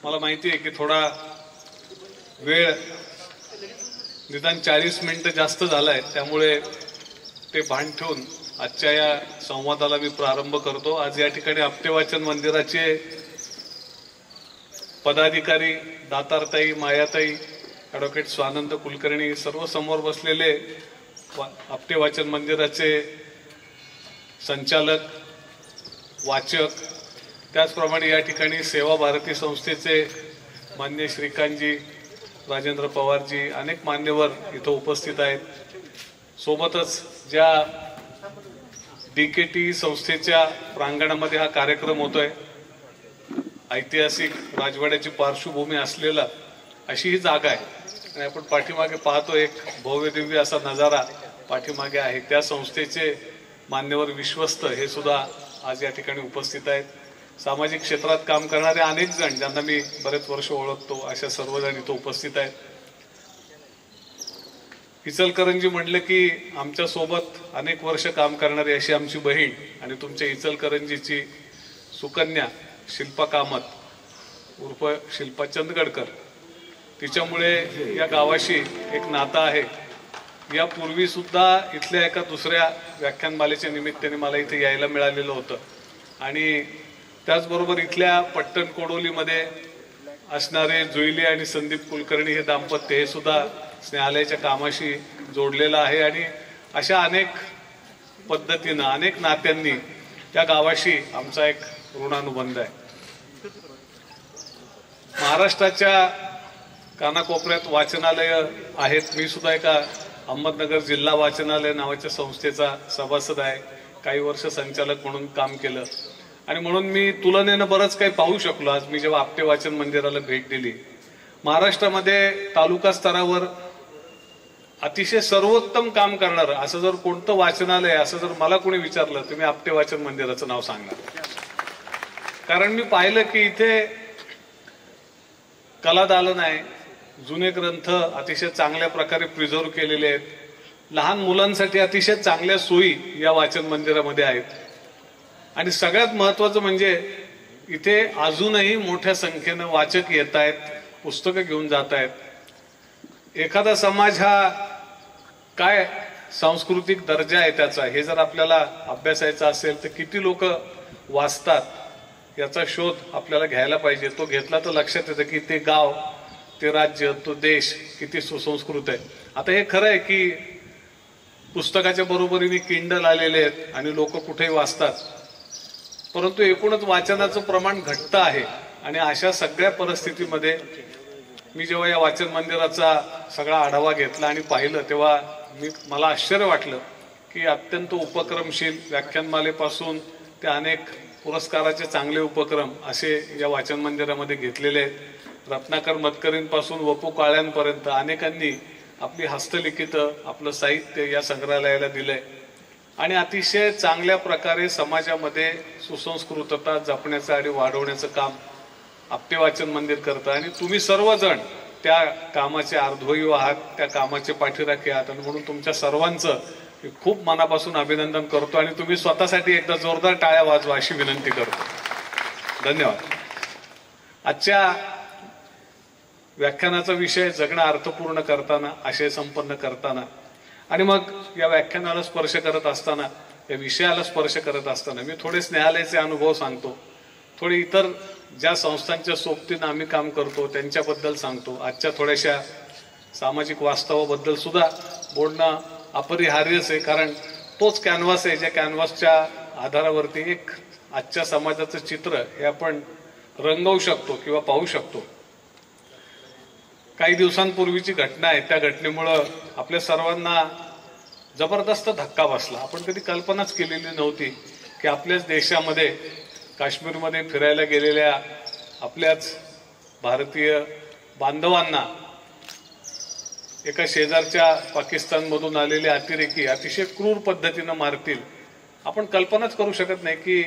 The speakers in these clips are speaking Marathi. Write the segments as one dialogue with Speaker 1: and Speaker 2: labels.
Speaker 1: मला माहिती आहे की थोडा वेळ निदान 40 मिनिटं जास्त झालाय, त्यामुळे ते भान ठेवून आजच्या या संवादाला मी प्रारंभ करतो। आज या ठिकाणी आपटे वाचन मंदिराचे पदाधिकारी दातारताई, मायाताई, ॲडव्होकेट स्वानंद कुलकर्णी सर्व समोर बसलेले, आपटे वाचन मंदिराचे संचालक, वाचक, त्याचप्रमाणे या ठिकाणी सेवा भारती संस्थेचे मान्य श्रीकांतजी, राजेंद्र पवारजी, अनेक मान्यवर इथं उपस्थित आहेत। सोबतच ज्या डीकेटी संस्थेच्या प्रांगणामध्ये हा कार्यक्रम होतोय, ऐतिहासिक राजवाड्याची पार्श्वभूमी असलेला अशी ही जागा आहे आणि आपण पाठीमागे पाहतो एक भव्य दिव्य असा नजारा पाठीमागे आहे। त्या संस्थेचे मान्यवर विश्वस्त हे सुद्धा आज या ठिकाणी उपस्थित आहेत। सामाजिक क्षेत्रात काम करणारे अनेक जण ज्यांना मी बरेच वर्ष ओळखतो अशा सर्वजण इथं उपस्थित आहेत। इचलकरंजी म्हटलं की आमच्या सोबत अनेक वर्ष काम करणारी अशी आमची बहीण आणि तुमच्या इचलकरंजीची सुकन्या शिल्पा कामत उर्फ शिल्पा चंदगडकर, तिच्यामुळे या गावाशी एक नातं आहे। यापूर्वी सुद्धा इथल्या एका दुसऱ्या व्याख्यानमालेच्या निमित्ताने मला इथे यायला मिळालेलं होतं आणि त्याचबरोबर इथल्या पट्टण कोडोलीमध्ये असणारे जुईली आणि संदीप कुलकर्णी हे दाम्पत्य हे सुद्धा स्नेहालयाच्या कामाशी जोडलेलं आहे आणि अशा अनेक पद्धतीनं अनेक नात्यांनी त्या गावाशी आमचा एक ऋणानुबंध आहे। महाराष्ट्राच्या कानाकोपऱ्यात वाचनालय आहेत। मी सुद्धा एका अहमदनगर जिल्हा वाचनालय नावाच्या संस्थेचा सभासद आहे, काही वर्ष संचालक म्हणून काम केलं आणि म्हणून मी तुलनेनं बरंच काही पाहू शकलो। आज मी जेव्हा आपटे वाचन मंदिराला भेट दिली, महाराष्ट्रामध्ये तालुका स्तरावर अतिशय सर्वोत्तम काम करणारं असं जर कोणतं वाचनालय असं जर मला कोणी विचारलं तर मी आपटे वाचन मंदिराचं नाव सांगणार। कारण मी पाहिलं की इथे कलादालन आहे, जुने ग्रंथ अतिशय चांगल्या प्रकारे प्रिझर्व केलेले आहेत, लहान मुलांसाठी अतिशय चांगल्या सोयी या वाचन मंदिरामध्ये आहेत आणि सगळ्यात महत्वाचं म्हणजे इथे अजूनही मोठ्या संख्येनं वाचक येत आहेत, पुस्तकं घेऊन जात आहेत। एखादा समाज हा काय सांस्कृतिक दर्जा आहे त्याचा हे जर आपल्याला अभ्यासायचा असेल तर किती लोक वाचतात याचा शोध आपल्याला घ्यायला पाहिजे। तो घेतला तर लक्षात येतं की ते गाव, ते राज्य, तो देश किती सुसंस्कृत आहे। आता हे खरं आहे की पुस्तकाच्या बरोबरीने किंडल आलेले आहेत आणि लोक कुठेही वाचतात, परंतु एकूणच वाचनाचं प्रमाण घटतं आहे आणि अशा सगळ्या परिस्थितीमध्ये मी जेव्हा या वाचन मंदिराचा सगळा आढावा घेतला आणि पाहिलं तेव्हा मला आश्चर्य वाटलं की अत्यंत उपक्रमशील व्याख्यानमालेपासून ते अनेक पुरस्काराचे चांगले उपक्रम असे या वाचन मंदिरामध्ये घेतलेले आहेत। रत्नाकर मतकरींपासून वपू काळ्यांपर्यंत अनेकांनी आपली हस्तलिखित आपलं साहित्य या संग्रहालयाला दिलंय आणि अतिशय चांगल्या प्रकारे समाजामध्ये सुसंस्कृतता जपण्याचं आणि वाढवण्याचं काम आपटे वाचन मंदिर करतं आणि तुम्ही सर्वजण त्या कामाचे अर्धोई आहात, त्या कामाचे पाठीराखे आहात आणि म्हणून तुमच्या सर्वांचं मी खूप मनापासून अभिनंदन करतो आणि तुम्ही स्वतःसाठी एकदा जोरदार टाळ्या वाजवा अशी विनंती करतो। धन्यवाद। आजच्या व्याख्यानाचा विषय जगणं अर्थपूर्ण करताना, आशय संपन्न करताना आणि मग या व्याख्यानाला स्पर्श करत असताना, या विषयाला स्पर्श करत असताना मी थोडे स्नेहालयाचे अनुभव सांगतो, थोडे इतर ज्या संस्थांच्या सोबतीनं आम्ही काम करतो त्यांच्याबद्दल सांगतो, आजच्या थोड्याशा सामाजिक वास्तवाबद्दल सुद्धा बोलणं अपरिहार्यच आहे कारण तोच कॅनव्हास आहे ज्या कॅनव्हासच्या आधारावरती एक आजच्या समाजाचं चित्र हे आपण रंगवू शकतो किंवा पाहू शकतो। काही दिवसांपूर्वीची घटना आहे, त्या घटनेमुळं आपल्या सर्वांना जबरदस्त धक्का बसला। आपण कधी कल्पनाच केलेली नव्हती की आपल्याच देशामध्ये काश्मीरमध्ये फिरायला गेलेल्या आपल्याच भारतीय बांधवांना एका शेजारच्या पाकिस्तानमधून आलेले अतिरेकी अतिशय क्रूर पद्धतीनं मारतील। आपण कल्पनाच करू शकत नाही की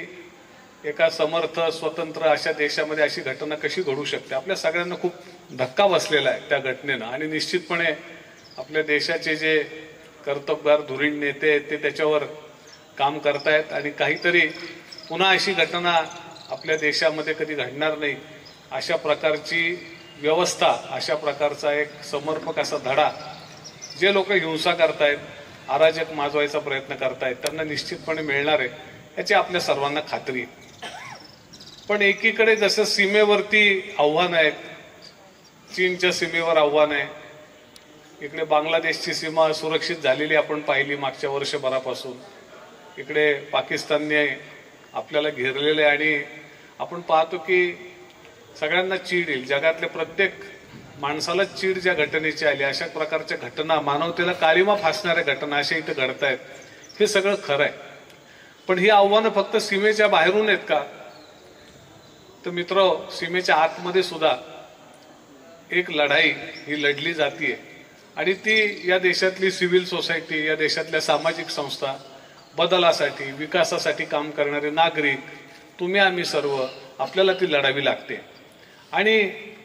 Speaker 1: एका समर्थ स्वतंत्र अशा देशामध्ये अशी घटना कशी घडू शकते। आपल्या सगळ्यांना खूप धक्का बसलेला आहे त्या घटनेनं आणि निश्चितपणे आपल्या देशाचे जे कर्तबगार धुरीण नेते ते त्याच्यावर काम करतायत आणि काहीतरी पुन्हा अशी घटना आपल्या देशामध्ये कधी घडणार नाही अशा प्रकारची व्यवस्था, अशा प्रकारचा एक समर्पक असा धडा जे लोक हिंसा करतायत, अराजक माजवायचा प्रयत्न करतायत, त्यांना निश्चितपणे मिळणार आहे याची आपल्या सर्वांना खात्री आहे. पण एकीकडे जसं सीमेवरती आव्हान आहेत, चीनच्या सीमेवर आव्हान आहे, इकडे बांगलादेशची सीमा सुरक्षित झालेली आपण पाहिली मागच्या वर्षभरापासून, इकडे पाकिस्तानने आपल्याला घेरलेले आणि आपण पाहतो की सगळ्यांना चीड येईल, जगातल्या प्रत्येक माणसाला चीड ज्या घटनेची आली अशा प्रकारच्या घटना, मानवतेला काळिमा फासणाऱ्या घटना अशा इथं घडतायत. हे सगळं खरं आहे. पण ही आव्हानं फक्त सीमेच्या बाहेरून आहेत का? तर मित्र, सीमेच्या आतमध्ये सुद्धा एक लढाई ही लढली जातीये आणि ती या देशातली सिव्हिल सोसायटी, या देशातल्या सामाजिक संस्था, बदलासाठी, विकासासाठी काम करणारे नागरिक, तुम्ही आम्ही सर्व, आपल्याला ती लढावी लागते. आणि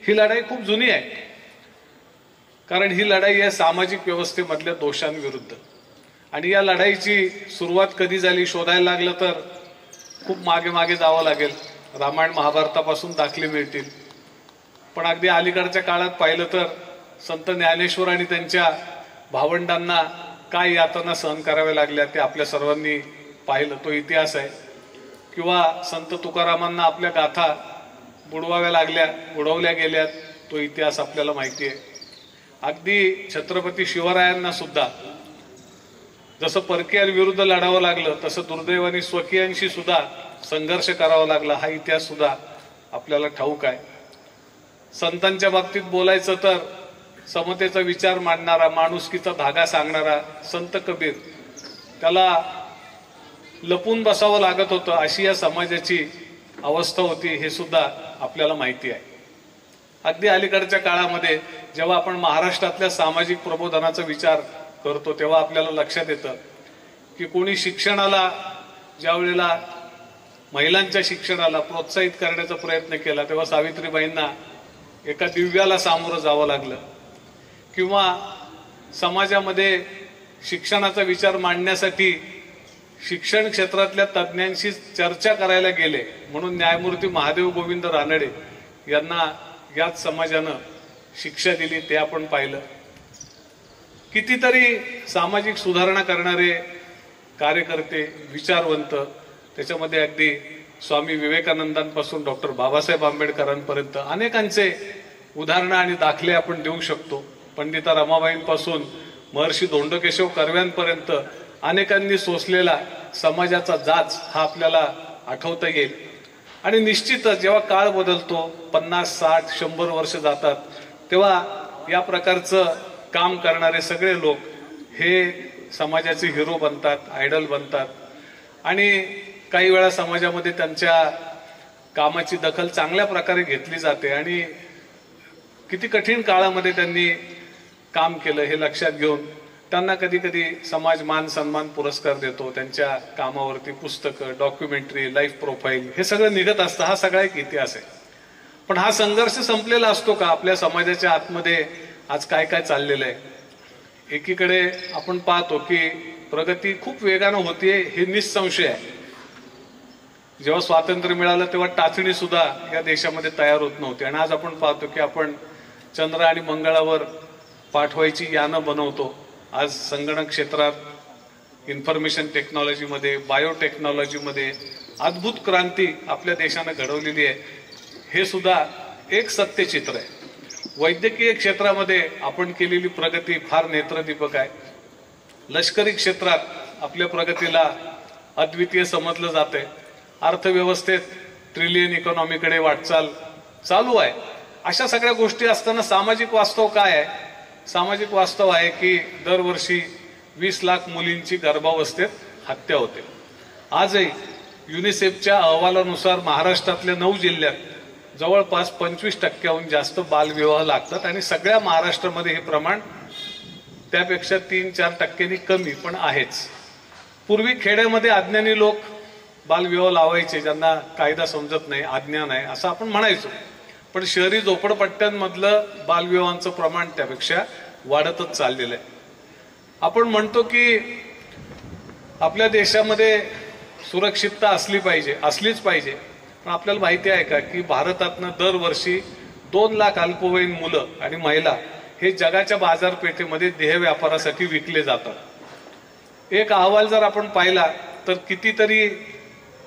Speaker 1: ही लढाई खूप जुनी आहे, कारण ही लढाई आहे सामाजिक व्यवस्थेमधल्या दोषांविरुद्ध. आणि या लढाईची सुरुवात कधी झाली शोधायला लागलं तर खूप मागे मागे जावं लागेल. रामायण महाभारतापासून दाखले मिळतील. पण अगदी अलीकडच्या काळात पाहिलं तर संत ज्ञानेश्वर आणि त्यांच्या भावंडांना काय यातना सहन कराव्या लागल्या ते आपल्या सर्वांनी पाहिलं, तो इतिहास आहे. किंवा संत तुकारामांना आपल्या गाथा बुडवल्या गेल्यात, तो इतिहास आपल्याला माहिती आहे. अगदी छत्रपती शिवरायांना सुद्धा जसं परकीयांविरुद्ध लढावं लागलं तसं दुर्दैवाने स्वकीयांशी सुद्धा संघर्ष करावा लागला, हा इतिहास सुद्धा आपल्याला ठाऊक आहे. संतांच्या बाबतीत बोलायचं तर समतेचा विचार मांडणारा, माणुसकीचा धागा सांगणारा संत कबीर, त्याला लपून बसावं लागत होतं, अशी या समाजाची अवस्था होती, हे सुद्धा आपल्याला माहिती आहे. अगदी अलीकडच्या काळामध्ये जेव्हा आपण महाराष्ट्रातल्या सामाजिक प्रबोधनाचा विचार करतो तेव्हा आपल्याला लक्षात येतं की कोणी शिक्षणाला, ज्या वेळेला महिलांच्या शिक्षणाला प्रोत्साहित करण्याचा प्रयत्न केला तेव्हा सावित्रीबाईंना एका दिव्याला सामोरं जावं लागलं. किंवा समाजामध्ये शिक्षणाचा विचार मांडण्यासाठी शिक्षण क्षेत्रातल्या तज्ज्ञांशी चर्चा करायला गेले म्हणून न्यायमूर्ती महादेव गोविंद रानडे यांना याच समाजानं शिक्षा दिली, ते आपण पाहिलं. कितीतरी सामाजिक सुधारणा करणारे कार्यकर्ते, विचारवंत, त्याच्यामध्ये अगदी स्वामी विवेकानंदांपासून डॉक्टर बाबासाहेब आंबेडकरांपर्यंत अनेकांचे उदाहरणं आणि दाखले आपण देऊ शकतो. पंडिता रमाबाईंपासून महर्षी धोंडोकेशव कर्व्यांपर्यंत अनेकांनी सोसलेला समाजाचा जाच हा आपल्याला आठवता येईल. आणि निश्चितच जेव्हा काळ बदलतो, 50, 60, 100 वर्ष जातात, तेव्हा या प्रकारचं काम करणारे सगळे लोक हे समाजाचे हिरो बनतात, आयडल बनतात. आणि काही वेळा समाजामध्ये त्यांच्या कामाची दखल चांगल्या प्रकारे घेतली जाते आणि किती कठीण काळामध्ये त्यांनी काम केलं हे लक्षात घेऊन त्यांना कधी कधी समाज मान सन्मान पुरस्कार देतो. त्यांच्या कामावरती पुस्तकं, डॉक्युमेंटरी, लाईफ प्रोफाईल हे सगळं निघत असतं. हा सगळा एक इतिहास आहे. पण हा संघर्ष संपलेला असतो का? आपल्या समाजाच्या आतमध्ये आज काय काय चाललेलं आहे? एकीकडे आपण पाहतो की प्रगती खूप वेगानं होतीये, हे निसंशय आहे. जेव्हा स्वातंत्र्य मिळालं तेव्हा टाचणी सुद्धा या देशामध्ये तयार होत नव्हती आणि आज आपण पाहतो की आपण चंद्र आणि मंगळावर पाठवायची यानं बनवतो. आज संगणक क्षेत्रात, इन्फॉर्मेशन टेक्नॉलॉजीमध्ये, बायोटेक्नॉलॉजीमध्ये अद्भुत क्रांती आपल्या देशानं घडवलेली आहे. हे सुद्धा एक सत्यचित्र आहे. वैद्यकीय क्षेत्रामध्ये आपण केलेली प्रगती फार नेत्रदीपक आहे. लष्करी क्षेत्रात आपल्या प्रगतीला अद्वितीय समजलं जाते. अर्थव्यवस्थेत ट्रिलियन इकॉनॉमीकडे वाटचाल चालू आहे. अशा सगळ्या गोष्टी असताना सामाजिक वास्तव काय आहे? सामाजिक वास्तव आहे की दरवर्षी 20 लाख मुलींची गर्भावस्थेत हत्या होते. आजही युनिसेफच्या अहवालानुसार महाराष्ट्रातल्या 9 जिल्ह्यात जवळपास 25% जास्त बालविवाह लागतात आणि सगळ्या महाराष्ट्रामध्ये हे प्रमाण त्यापेक्षा 3-4% कमी पण आहेच. पूर्वी खेड्यामध्ये अज्ञानी लोक बालविवाह लावायचे, ज्यांना कायदा समजत नाही, अज्ञान आहे असं आपण म्हणायचो. पण शहरी झोपडपट्ट्यांमधलं बालविवाहांचं प्रमाण त्यापेक्षा वाढतच चाललेलं आहे. आपण म्हणतो की आपल्या देशामध्ये सुरक्षितता असलीच पाहिजे, पण आपल्याला माहिती आहे का की भारतातनं दरवर्षी 2 लाख अल्पवयीन मुलं आणि महिला हे जगाच्या बाजारपेठेमध्ये देह व्यापारासाठी विकले जातात। एक अहवाल जर आपण पाहिला तर कितीतरी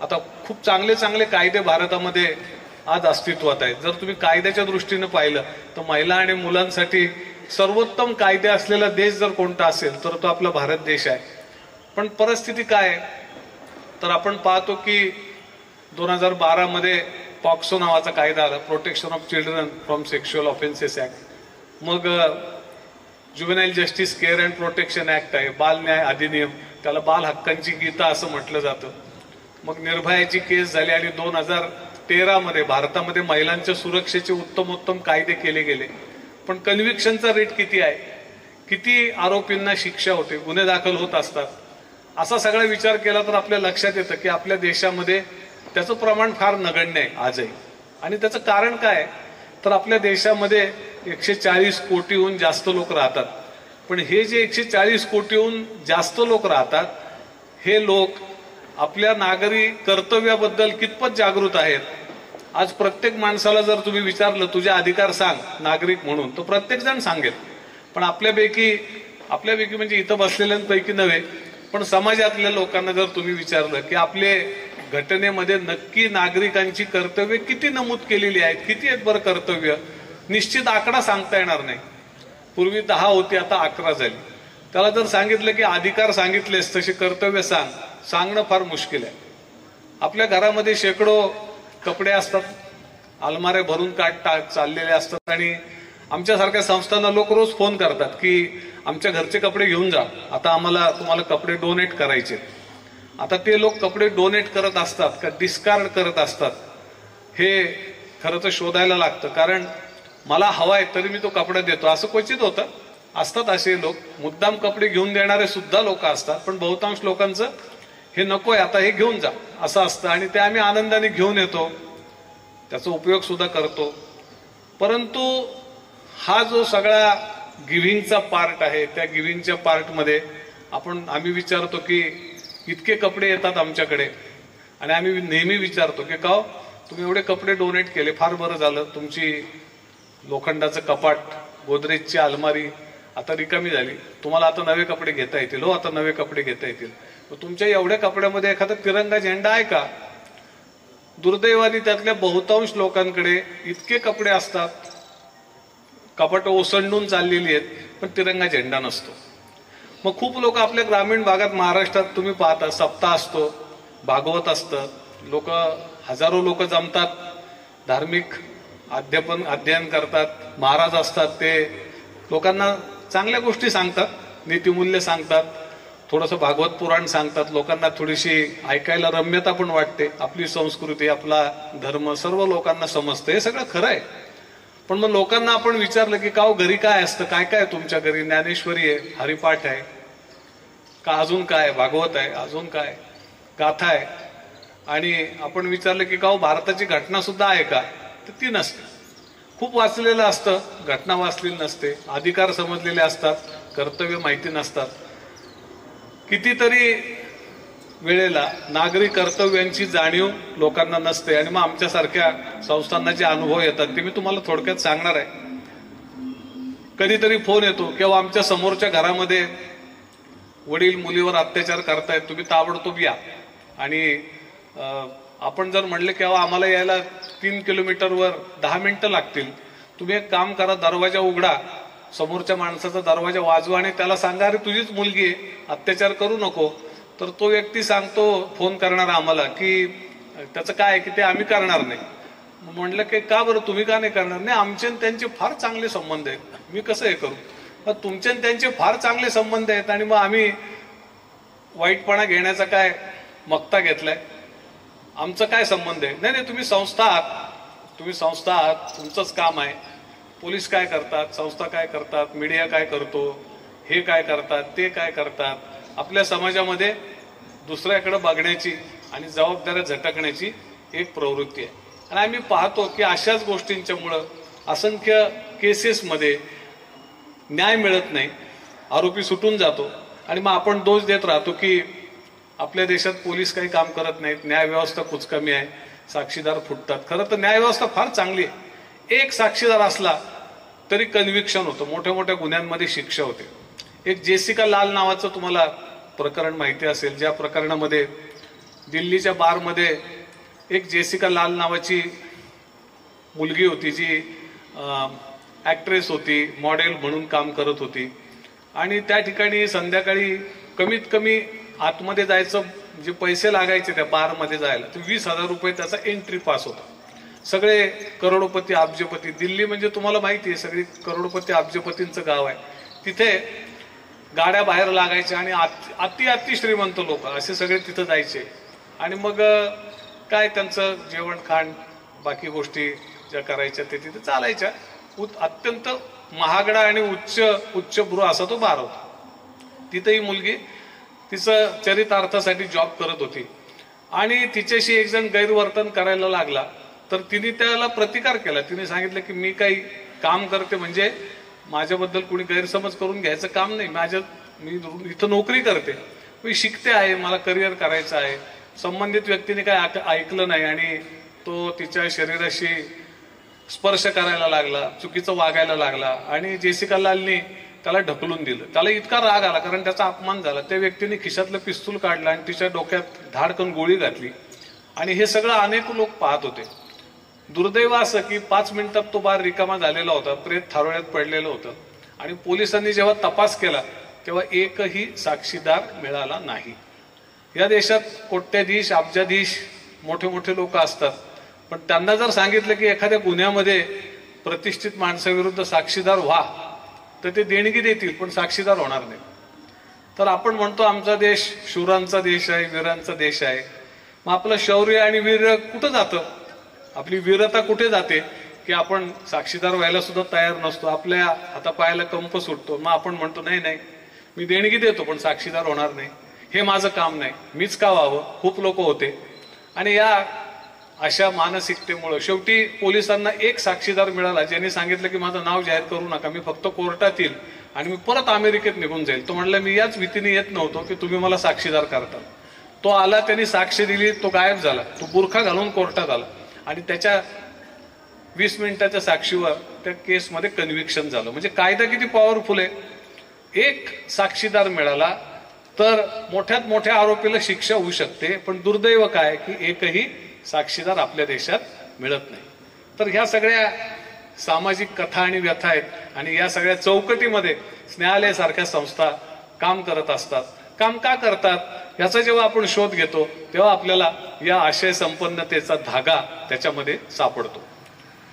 Speaker 1: आता खूप चांगले चांगले कायदे भारतामध्ये आज अस्तित्वात आहेत। जर तुम्ही कायद्याच्या दृष्टीने पाहिलं तर महिला आणि मुलांसाठी सर्वोत्तम कायदे असलेला देश जर कोणता असेल तर तो आपला भारत देश आहे। पण परिस्थिती काय आहे तर आपण पाहतो की 2012 मध्ये पॉक्सो नावाचा कायदा आला, protection of children from sexual offences act. मग juvenile justice care and protection act आहे, बाल न्याय अधिनियम, त्याला बाल हक्कांची गीता असं म्हटलं जातं। मग निर्भयाची केस झाली आणि 2013 मध्ये भारतामध्ये महिलांच्या सुरक्षेचे उत्तमोत्तम कायदे केले गेले। पण कन्व्हिक्शनचा रेट किती आहे, किती आरोपींना शिक्षा होते, गुन्हे दाखल होत असतात, असा सगळा विचार केला तर आपल्या लक्षात येतं की आपल्या देशामध्ये त्याचं प्रमाण फार नगण्य आहे आजही। आणि त्याचं कारण काय तर आपल्या देशामध्ये 140 कोटीहून जास्त लोक राहतात। पण हे जे 140 कोटीहून जास्त लोक राहतात हे लोक आपल्या नागरी कर्तव्याबद्दल कितपत जागृत आहेत। आज प्रत्येक माणसाला जर तुम्ही विचारलं तुझे अधिकार सांग नागरिक म्हणून तर प्रत्येक जण सांगेल। पण आपल्यापैकी म्हणजे इथं बसलेल्यांपैकी नव्हे पण समाजातल्या लोकांना जर तुम्ही विचारलं की आपले घटनेमध्ये नक्की नागरिकांची कर्तव्य किती नमूद केलेली आहेत, किती आहेत बरं कर्तव्य, निश्चित आकडा सांगता येणार नाही। पूर्वी 10 होती, आता 11 झाली। त्याला जर सांगितलं की अधिकार सांगितलेस तशी कर्तव्य सांगणं फार मुश्किल आहे। आपल्या घरामध्ये शेकडो कपडे असतात, अलमाऱ्या भरून चाललेले असतात आणि आमच्यासारख्या संस्थांना लोक रोज फोन करतात की आमच्या घरचे कपडे घेऊन जा, आता तुम्हाला कपडे डोनेट करायचे। आता ते लोक कपडे डोनेट करत असतात का डिस्कार्ड करत असतात हे खरं तर शोधायला लागतं। कारण मला हवाय तरी मी तो कपडा देतो असं क्वचित होतं, असतात असे लोक, मुद्दाम कपडे घेऊन देणारे सुद्धा लोक असतात। पण बहुतांश लोकांचं हे नकोय आता हे घेऊन जा असं असतं आणि ते आम्ही आनंदाने घेऊन येतो, त्याचा उपयोग सुद्धा करतो। परंतु हा जो सगळा गिव्हिंगचा पार्ट आहे त्या गिव्हिंगच्या पार्टमध्ये आम्ही विचारतो की इतके कपडे येतात आमच्याकडे आणि आम्ही नेहमी विचारतो की का तुम्ही एवढे कपडे डोनेट केले, फार बरं झालं, तुमची लोखंडाचं कपाट, गोदरेजची अलमारी आता रिकामी झाली, तुम्हाला आता नवे कपडे घेता येतील, हो आता नवे कपडे घेता येतील। तुमच्या एवढ्या कपड्यामध्ये एखादा तिरंगा झेंडा आहे का? दुर्दैवाने त्यातल्या बहुतांश लोकांकडे इतके कपडे असतात, कपाट ओसंडून चाललेली आहेत पण तिरंगा झेंडा नसतो। मग खूप लोक आपल्या ग्रामीण भागात महाराष्ट्रात तुम्ही पाहता सप्ताह असतो, भागवत असतं, लोक हजारो लोक जमतात, धार्मिक अध्ययन करतात, महाराज असतात, ते लोकांना चांगल्या गोष्टी सांगतात, नीतिमूल्य सांगतात, थोडंसं भागवत पुराण सांगतात, लोकांना थोडीशी ऐकायला रम्यता पण वाटते, आपली संस्कृती आपला धर्म सर्व लोकांना समजतं, हे सगळं खरं आहे। पण मग लोकांना आपण विचारलं की का घरी काय असतं, काय काय तुमच्या घरी, ज्ञानेश्वरी आहे, हरिपाठ आहे का, अजून काय, भागवत आहे, अजून काय, गाथा आहे, आणि आपण विचारलं की का भारताची घटना सुद्धा आहे का, तर ती नसते। खूप वाचलेलं असतं, घटना वाचलेली नसते, अधिकार समजलेले असतात, कर्तव्य माहिती नसतात। कितीतरी वेळेला नागरी कर्तव्यांची जाणीव लोकांना नसते आणि मग आमच्यासारख्या संस्थांना जे अनुभव येतात ते मी तुम्हाला थोडक्यात सांगणार आहे। कधीतरी फोन येतो किंवा आमच्या समोरच्या घरामध्ये वडील मुलीवर अत्याचार करतायत, तुम्ही ताबडतोब या। आणि आपण जर म्हणले की आम्हाला यायला 3 किलोमीटरवर 10 मिनिटं लागतील, तुम्ही एक काम करा, दरवाजा उघडा, समोरच्या माणसाचा दरवाजा वाजवा आणि त्याला सांगा अरे तुझीच मुलगी आहे, अत्याचार करू नको। तर तो व्यक्ती सांगतो, फोन करणारा आम्हाला, की त्याचं काय की ते आम्ही करणार नाही। म्हणलं की का बरं तुम्ही का नाही करणार? नाही, आमचे त्यांचे फार चांगले संबंध आहेत, मी कसं हे करू? मग तुमचे त्यांचे फार चांगले संबंध आहेत आणि मग आम्ही वाईटपणा घेण्याचा काय मक्ता घेतलाय, आमचा काय संबंध आहे? नाही, तुम्ही संस्था आहात, तुमचंच काम आहे। पोलीस काय करतात, संस्था काय करतात, मीडिया काय करतो, हे काय करतात, ते काय करतात, आपल्या समाजामध्ये दुसऱ्याकडे बघण्याची आणि जबाबदाऱ्या झटकण्याची एक प्रवृत्ती आहे। आणि आम्ही पाहतो की अशाच गोष्टींच्यामुळं असंख्य केसेसमध्ये न्याय मिळत नाही, आरोपी सुटून जातो आणि मग आपण दोष देत राहतो की आपल्या देशात पोलीस काही काम करत नाहीत, न्याय व्यवस्था कुचकामी आहे, साक्षीदार फुटतात. खरं तर न्यायव्यवस्था फार चांगली आहे. एक साक्षीदार असला तरी कन्व्हिक्शन होतं, मोठ्या मोठ्या गुन्ह्यांमध्ये शिक्षा होते. एक जेसिका लाल नावाचं तुम्हाला प्रकरण माहिती असेल, ज्या प्रकरणामध्ये दिल्लीच्या बारमध्ये एक जेसिका लाल नावाची मुलगी होती, जी ॲक्ट्रेस होती, मॉडेल म्हणून काम करत होती. आणि त्या ठिकाणी संध्याकाळी कमीत कमी आतमध्ये जायचं जे पैसे लागायचे त्या बारमध्ये जायला, ते 20,000 रुपये त्याचा एंट्री पास होता. सगळे करोडोपती अब्जपती, दिल्ली म्हणजे तुम्हाला माहिती आहे सगळी करोडोपती अब्जपतींचं गाव आहे. तिथे गाड्या बाहेर लागायच्या आणि अति श्रीमंत लोक असे सगळे तिथं जायचे. आणि मग काय त्यांचं जेवण खाण बाकी गोष्टी ज्या करायच्या ते तिथे चालायच्या. अत्यंत महागडा आणि उच्चभ्रू असा तो बार होता. तिथं ही मुलगी तिचं चरितार्थासाठी जॉब करत होती आणि तिच्याशी एक जण गैरवर्तन करायला लागला, तर तिने त्याला प्रतिकार केला. तिने सांगितलं की मी काही काम करते म्हणजे माझ्याबद्दल कुणी गैरसमज करून घ्यायचं काम नाही, मी इथं नोकरी करते, मी शिकते आहे, मला करिअर करायचं आहे. संबंधित व्यक्तीने काय ऐकलं नाही आणि तो तिच्या शरीराशी स्पर्श करायला लागला, चुकीचं वागायला लागला आणि जेसिका लालनी त्याला ढकलून दिलं. त्याला इतका राग आला कारण त्याचा अपमान झाला. त्या व्यक्तीने खिशातलं पिस्तूल काढलं आणि तिच्या डोक्यात धाडकन गोळी घातली. आणि हे सगळं अनेक लोक पाहत होते. दुर्दैव असं की 5 मिनिटात तो बार रिकामा झालेला होता, प्रेत थारोळ्यात पडलेलं होतं. आणि पोलिसांनी जेव्हा तपास केला तेव्हा एकही साक्षीदार मिळाला नाही. या देशात कोट्याधीश अब्जाधीश मोठे मोठे लोक असतात, पण त्यांना जर सांगितलं की एखाद्या गुन्ह्यामध्ये प्रतिष्ठित माणसाविरुद्ध साक्षीदार व्हा तर ते देणगी देतील, पण साक्षीदार होणार नाही. तर आपण म्हणतो आमचा देश शूरांचा देश आहे, वीरांचा देश आहे. मग आपलं शौर्य आणि वीर कुठं जातं, आपली वीरता कुठे जाते की आपण साक्षीदार व्हायला सुद्धा तयार नसतो, आपल्या हातापायाला कंप सुटतो. मग आपण म्हणतो नाही नाही मी देणगी देतो पण साक्षीदार होणार नाही, हे माझं काम नाही, मीच का व्हावं, खूप लोक होते. आणि या अशा मानसिकतेमुळे शेवटी पोलिसांना एक साक्षीदार मिळाला ज्यांनी सांगितलं की माझं नाव जाहीर करू नका, मी फक्त कोर्टात येईल आणि मी परत अमेरिकेत निघून जाईल. तो म्हणला मी याच भीतीने येत नव्हतो की तुम्ही मला साक्षीदार करता. तो आला, त्यांनी साक्ष दिली, तो गायब झाला. तो बुरखा घालून कोर्टात आला आणि त्याच्या 20 मिनिटाच्या साक्षीवर त्या केसमध्ये कन्व्हिक्शन झालं. म्हणजे कायदा किती पॉवरफुल आहे. एक साक्षीदार मिळाला तर मोठ्यात मोठ्या आरोपीला शिक्षा होऊ शकते, पण दुर्दैव काय की एकही साक्षीदार आपल्या देशात मिळत नाही. तर ह्या सगळ्या सामाजिक कथा आणि व्यथा आहेत आणि या सगळ्या चौकटीमध्ये न्यायालय सारख्या संस्था काम करत असतात. काम का करतात याचा जेव्हा आपण शोध घेतो तेव्हा आपल्याला या आशय संपन्नतेचा धागा त्याच्यामध्ये सापडतो.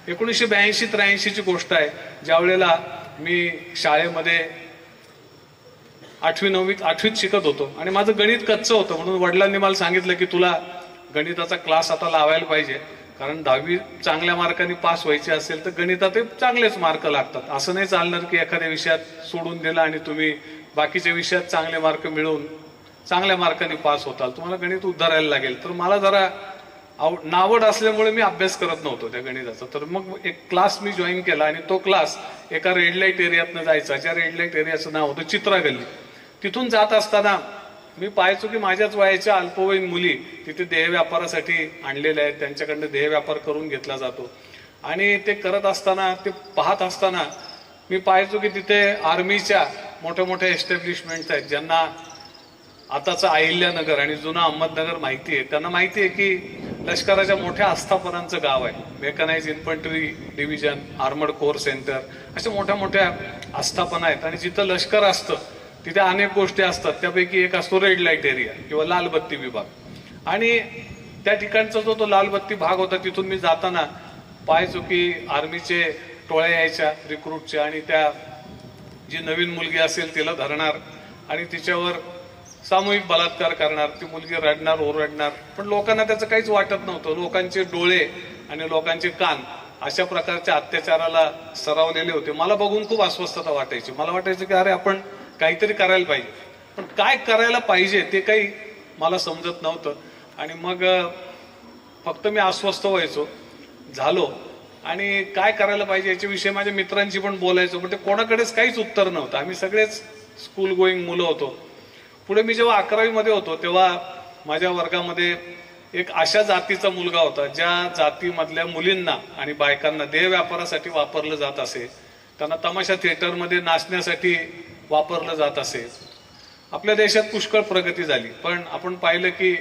Speaker 1: 1982-83 ची गोष्ट आहे, ज्या वेळेला मी शाळेमध्ये 8वी-9वीत शिकत होतो आणि माझं गणित कच्चं होतं. म्हणून वडिलांनी मला सांगितलं की तुला गणिताचा क्लास आता लावायला पाहिजे, कारण 10वी चांगल्या मार्कांनी पास व्हायचे असेल तर गणितात चांगलेच मार्क लागतात. असं नाही चालणार की एखाद्या विषयात सोडून दिला आणि तुम्ही बाकीच्या विषयात चांगले मार्क मिळवून चांगल्या मार्कांनी पास होताल, तुम्हाला गणित उद्धारायला लागेल. तर मला जरा नावड असल्यामुळे मी अभ्यास करत नव्हतो त्या गणिताचा. तर मग एक क्लास मी जॉईन केला आणि तो क्लास एका रेड लाईट एरियातनं जायचा, ज्या रेड लाईट एरियाचं नाव होतं चित्रा गल्ली. तिथून जात असताना मी पाहायचो की माझ्याच वयाच्या अल्पवयीन मुली तिथे देह व्यापारासाठी आणलेल्या आहेत, त्यांच्याकडनं देह व्यापार करून घेतला जातो. आणि ते करत असताना, ते पाहत असताना मी पाहायचो की तिथे आर्मीच्या मोठ्या मोठ्या एस्टॅब्लिशमेंट आहेत, ज्यांना आताचं अहिल्यानगर आणि जुना अहमदनगर माहिती आहे. त्यांना माहिती आहे की लष्कराच्या मोठ्या आस्थापनांचं गाव आहे. Mechanise infantry division, armoured corps centre, अशा मोठ्या मोठ्या आस्थापना आहेत. आणि जिथं लष्कर असतं तिथे अनेक गोष्टी असतात. त्यापैकी एक असतो रेड लाईट एरिया किंवा लालबत्ती विभाग. आणि त्या ठिकाणचा जो तो लालबत्ती भाग होता, तिथून मी जाताना पाहायचो की आर्मीचे टोळ्या यायच्या रिक्रूटच्या आणि त्या जी नवीन मुलगी असेल तिला धरणार आणि तिच्यावर सामूहिक बलात्कार करणार. ती मुलगी रडणार, ओरडणार, पण लोकांना त्याचं काहीच वाटत नव्हतं. लोकांचे डोळे आणि लोकांचे कान अशा प्रकारच्या अत्याचाराला सरावलेले होते. मला बघून खूप अस्वस्थता वाटायची. मला वाटायचं की अरे आपण काहीतरी करायला पाहिजे, पण काय करायला पाहिजे ते काही मला समजत नव्हतं. आणि मग फक्त मी अस्वस्थ व्हायचो, झालो आणि काय करायला पाहिजे याच्याविषयी माझ्या मित्रांशी पण बोलायचो, पण ते कोणाकडेच काहीच उत्तर नव्हतं. आम्ही सगळेच स्कूल गोईंग मुलं होतो. पुढे मी जेव्हा 11वी मध्ये होतो तेव्हा माझ्या वर्गामध्ये एक अशा जातीचा मुलगा होता ज्या जातीमधल्या मुलींना आणि बायकांना देह व्यापारासाठी वापरलं जात असे, त्यांना तमाशा थिएटरमध्ये नाचण्यासाठी वापरलं जात असे. आपल्या देशात पुष्कळ प्रगती झाली, पण आपण पाहिलं की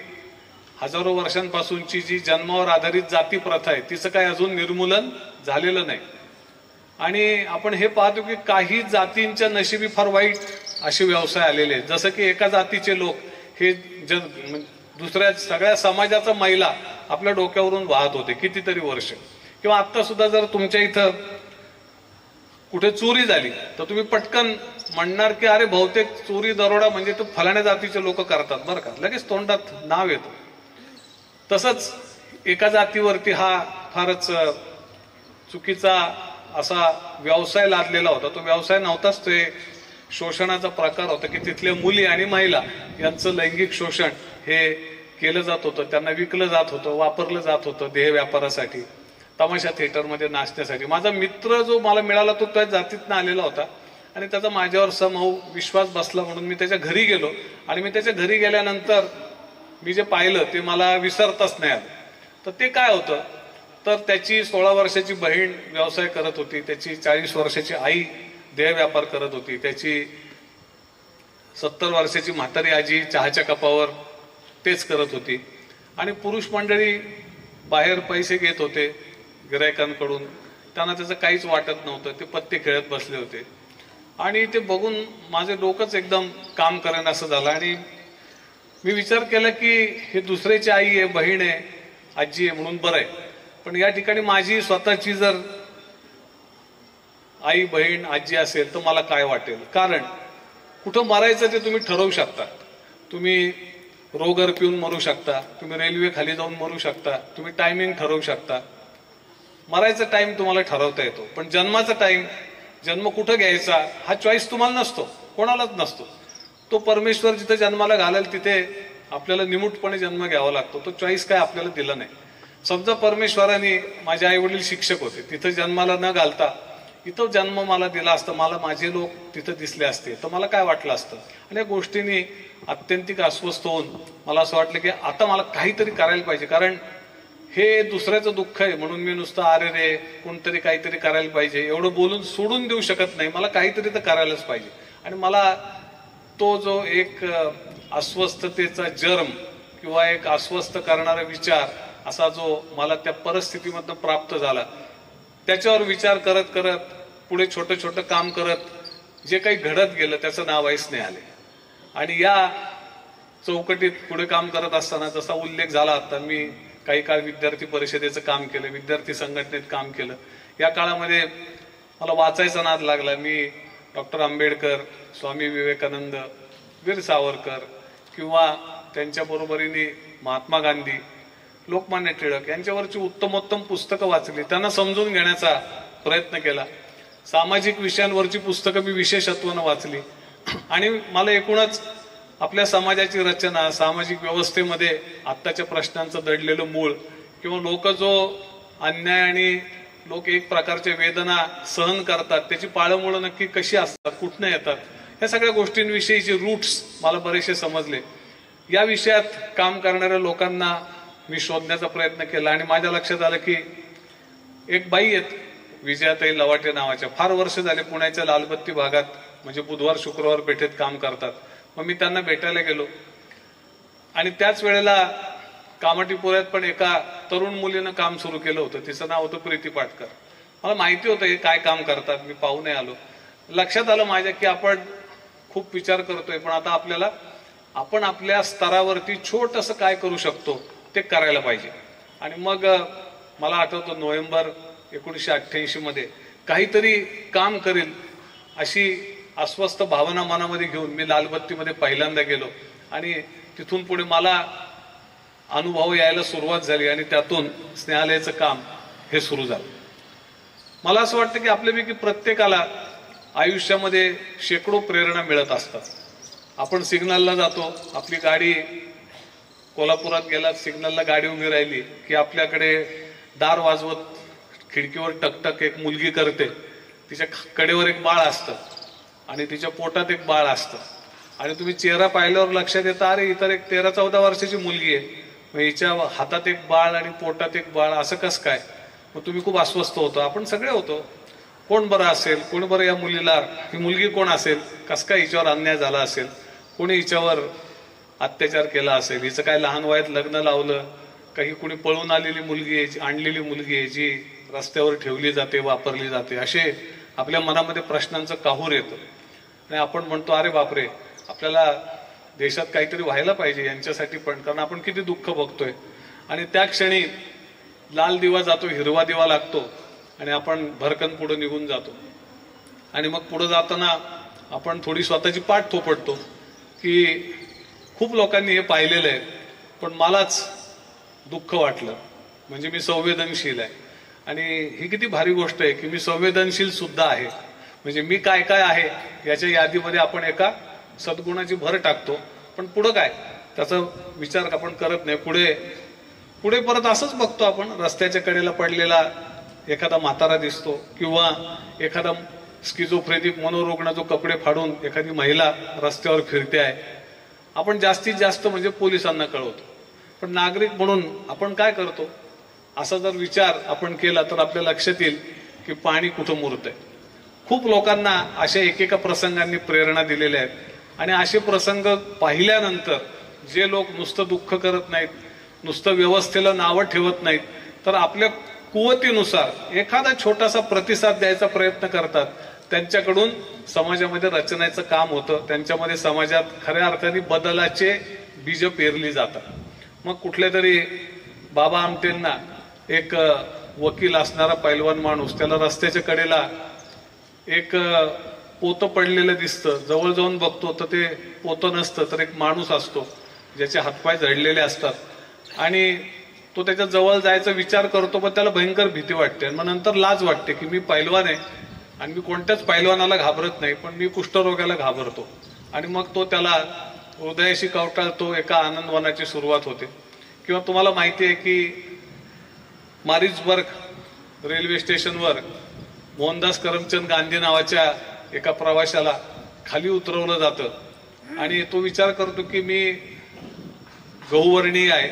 Speaker 1: हजारो वर्षांपासूनची जी जन्मावर आधारित जाती प्रथा आहे तिचं काही अजून निर्मूलन झालेलं नाही. आणि आपण हे पाहतो की काही जातींच्या नशिबी फार वाईट असे व्यवसाय आलेले आहेत. जसं की एका जातीचे लोक हे दुसऱ्या सगळ्या समाजाचा मैला आपल्या डोक्यावरून वाहत होते कितीतरी वर्ष. किंवा आता सुद्धा जर तुमच्या इथं कुठे चोरी झाली तर तुम्ही पटकन म्हणणार की अरे बहुतेक चोरी दरोडा म्हणजे तो फलाण्या जातीचे लोक करतात बरं का, लगेच तोंडात नाव येतं. तसंच एका जातीवरती हा फारच चुकीचा असा व्यवसाय लादलेला होता. तो व्यवसाय नव्हताच, ते शोषणाचा प्रकार होता की तिथल्या मुली आणि महिला यांचं लैंगिक शोषण हे केलं जात होतं, त्यांना विकलं जात होतं, वापरलं जात होतं देह व्यापारासाठी, तमाशा थिएटरमध्ये नाचण्यासाठी. माझा मित्र जो मला मिळाला तो त्या जातीतनं आलेला होता आणि त्याचा माझ्यावर समभाव विश्वास बसला म्हणून मी त्याच्या घरी गेलो. आणि मी त्याच्या घरी गेल्यानंतर मी जे पाहिलं ते मला विसरताच नाही आलं. तर ते काय होतं तर त्याची 16 वर्षाची बहीण व्यवसाय करत होती, त्याची 40 वर्षाची आई देह व्यापार करत होती, त्याची 70 वर्षाची म्हातारी आजी चहाच्या कपावर तेच करत होती. आणि पुरुष मंडळी बाहेर पैसे घेत होते गिरायकांकडून, त्यांना त्याचं काहीच वाटत नव्हतं, ते पत्ते खेळत बसले होते. आणि ते बघून माझे डोकंच एकदम काम करेन असं झालं. आणि मी विचार केला की हे दुसऱ्याची आई आहे, बहीण आहे, आजी आहे म्हणून बरं आहे, पण या ठिकाणी माझी स्वतःची जर आई बहीण आजी असेल तर मला काय वाटेल. कारण कुठं मरायचं ते तुम्ही ठरवू शकता. तुम्ही रोगर पिऊन मरू शकता, तुम्ही रेल्वे खाली जाऊन मरू शकता, तुम्ही टायमिंग ठरवू शकता. मरायचा टाइम तुम्हाला ठरवता येतो, पण जन्माचा टाइम, जन्म कुठं घ्यायचा हा चॉईस तुम्हाला नसतो, कोणालाच नसतो. तो परमेश्वर जिथे जन्माला घालेल तिथे आपल्याला निमूटपणे जन्म घ्यावा लागतो. तो चॉईस काय आपल्याला दिला नाही. समजा परमेश्वराने, माझे आई वडील शिक्षक होते, तिथं जन्माला न घालता इथं जन्म मला दिला असता, मला माझे लोक तिथं दिसले असते तर मला काय वाटलं असतं. आणि या गोष्टींनी अत्यंतिक अस्वस्थ होऊन मला असं वाटलं की आता मला काहीतरी करायला पाहिजे. कारण हे दुसऱ्याचं दुःख आहे म्हणून मी नुसतं अरे रे कोणतरी काहीतरी करायला पाहिजे एवढं बोलून सोडून देऊ शकत नाही. मला काहीतरी तर करायलाच पाहिजे. आणि मला तो जो एक अस्वस्थतेचा जर्म किंवा एक अस्वस्थ करणारा विचार असा जो मला त्या परिस्थितीमधनं प्राप्त झाला, त्याच्यावर विचार करत करत पुढे छोटं छोटं काम करत जे काही घडत गेलं त्याचं नाव आहे स्नेहालय. आणि या चौकटीत पुढे काम करत असताना जसा उल्लेख झाला आता, मी काही काळ विद्यार्थी परिषदेचं काम केलं, विद्यार्थी संघटनेत काम केलं. या काळामध्ये मला वाचायचा नाद लागला. मी डॉक्टर आंबेडकर, स्वामी विवेकानंद, वीर सावरकर किंवा त्यांच्या बरोबरीने महात्मा गांधी, लोकमान्य टिळक यांच्यावरची उत्तमोत्तम पुस्तकं वाचली, त्यांना समजून घेण्याचा प्रयत्न केला. सामाजिक विषयांवरची पुस्तकं मी विशेषत्वानं वाचली. आणि मला एकूणच आपल्या समाजाची रचना, सामाजिक व्यवस्थेमध्ये आत्ताच्या प्रश्नांचं दडलेलं मूळ किंवा लोक जो अन्याय आणि लोक एक प्रकारच्या वेदना सहन करतात त्याची पाळंमुळं नक्की कशी असतात, कुठनं येतात, या सगळ्या गोष्टींविषयीचे रूट्स मला बरेचसे समजले. या विषयात काम करणाऱ्या लोकांना मी शोधण्याचा प्रयत्न केला. आणि माझ्या लक्षात आलं की एक बाई आहेत विजयाताई लवाटे नावाच्या, फार वर्ष झाले पुण्याच्या लालबत्ती भागात म्हणजे बुधवार शुक्रवार पेठेत काम करतात. मग मी त्यांना भेटायला गेलो. आणि त्याच वेळेला कामाटीपुऱ्यात पण एका तरुण मुलीनं काम सुरू केलं होतं, तिचं नाव होतं प्रीती पाटकर. मला माहिती होतं हे काय काम करतात, मी पाहून आलो. लक्षात आलं माझ्या की आपण खूप विचार करतोय, पण आता आपण आपल्या स्तरावरती छोटंसं काय करू शकतो ते करायला पाहिजे. आणि मग मला आठवतं नोव्हेंबर 1988 मध्ये काहीतरी काम करेल अशी अस्वस्थ भावना मनामध्ये घेऊन मी लालबत्तीमध्ये पहिल्यांदा गेलो. आणि तिथून पुढे मला अनुभव यायला सुरुवात झाली आणि त्यातून स्नेहालयाचं काम हे सुरू झालं. मला असं वाटतं की आपल्यापैकी प्रत्येकाला आयुष्यामध्ये शेकडो प्रेरणा मिळत असतात. आपण सिग्नलला जातो, आपली गाडी कोल्हापुरात गेला, सिग्नलला गाडी उभी राहिली की आपल्याकडे दार वाजवत खिडकीवर टकटक एक मुलगी करते, तिच्या कडेवर एक बाळ असतं आणि तिच्या पोटात एक बाळ असतं. आणि तुम्ही चेहरा पाहिल्यावर लक्षात येतं अरे इतर एक 13-14 वर्षाची मुलगी आहे. मग हिच्या हातात एक बाळ आणि पोटात एक बाळ, असं कसं काय? मग तुम्ही खूप अस्वस्थ होतो, आपण सगळे होतो. कोण बरं असेल, कोण बरं या मुलीला, ही मुलगी कोण असेल, कस काय हिच्यावर अन्याय झाला असेल, कोणी हिच्यावर अत्याचार केला असेल, हिचं काय लहान वयात लग्न लावलं, काही कुणी पळून आलेली मुलगी आहे, आणलेली मुलगी आहे जी रस्त्यावर ठेवली जाते, वापरली जाते, असे आपल्या मनामध्ये प्रश्नांचं काहूर येतं. आणि आपण म्हणतो अरे बापरे, आपल्याला देशात काहीतरी व्हायला पाहिजे यांच्यासाठी पण, कारण आपण किती दुःख बघतोय. आणि त्या क्षणी लाल दिवा जातो, हिरवा दिवा लागतो आणि आपण भरकन पुढे निघून जातो. आणि मग पुढे जाताना आपण थोडी स्वतःची पाठ थोपटतो की खूप लोकांनी हे पाहिलेलं आहे, पण मलाच दुःख वाटलं, म्हणजे मी संवेदनशील आहे. आणि ही किती भारी गोष्ट आहे की मी संवेदनशील सुद्धा आहे. म्हणजे मी काय काय आहे याच्या यादीमध्ये आपण एका सद्गुणाची भर टाकतो, पण पुढे काय त्याचा विचार आपण करत नाही. पुढे परत असंच बघतो आपण, रस्त्याच्या कडेला पडलेला एखादा म्हातारा दिसतो किंवा एखादा स्किझोफ्रेनिक मनोरुग्ण जो कपडे फाडून एखादी महिला रस्त्यावर फिरते आहे. आपण जास्तीत जास्त म्हणजे पोलिसांना कळवतो, पण नागरिक म्हणून आपण काय करतो असा जर विचार आपण केला तर आपल्या लक्षात येईल की पाणी कुठं मुरतंय. खूप लोकांना अशा एकेका प्रसंगांनी प्रेरणा दिलेल्या आहेत. आणि असे प्रसंग पाहिल्यानंतर जे लोक नुसतं दुःख करत नाहीत, नुसतं व्यवस्थेला नावं ठेवत नाहीत, तर आपल्या कुवतीनुसार एखादा छोटासा प्रतिसाद द्यायचा प्रयत्न करतात, त्यांच्याकडून समाजामध्ये रचण्याचं काम होतं. त्यांच्यामध्ये समाजात खऱ्या अर्थाने बदलाचे बीज पेरली जातात. मग कुठल्या तरी बाबा आमटेंना एक वकील असणारा पैलवान माणूस, त्याला रस्त्याच्या कडेला एक पोतं पडलेलं दिसतं, जवळ जाऊन बघतो तर ते पोतं नसतं, तर एक माणूस असतो ज्याचे हातपाय जळलेले असतात. आणि तो त्याच्या जवळ जायचा विचार करतो, पण त्याला भयंकर भीती वाटते. आणि मग नंतर लाज वाटते की मी पैलवान आहे आणि मी कोणत्याच पैलवानाला घाबरत नाही, पण मी कुष्ठरोगाला घाबरतो. आणि मग तो त्याला हृदयाशी कवटाळतो, एका आनंदवनाची सुरुवात होते. किंवा तुम्हाला माहिती आहे की मारिट्सबर्ग रेल्वे स्टेशनवर मोहनदास करमचंद गांधी नावाच्या एका प्रवाशाला खाली उतरवलं जातं आणि तो विचार करतो की मी गहुवर्णीय आहे,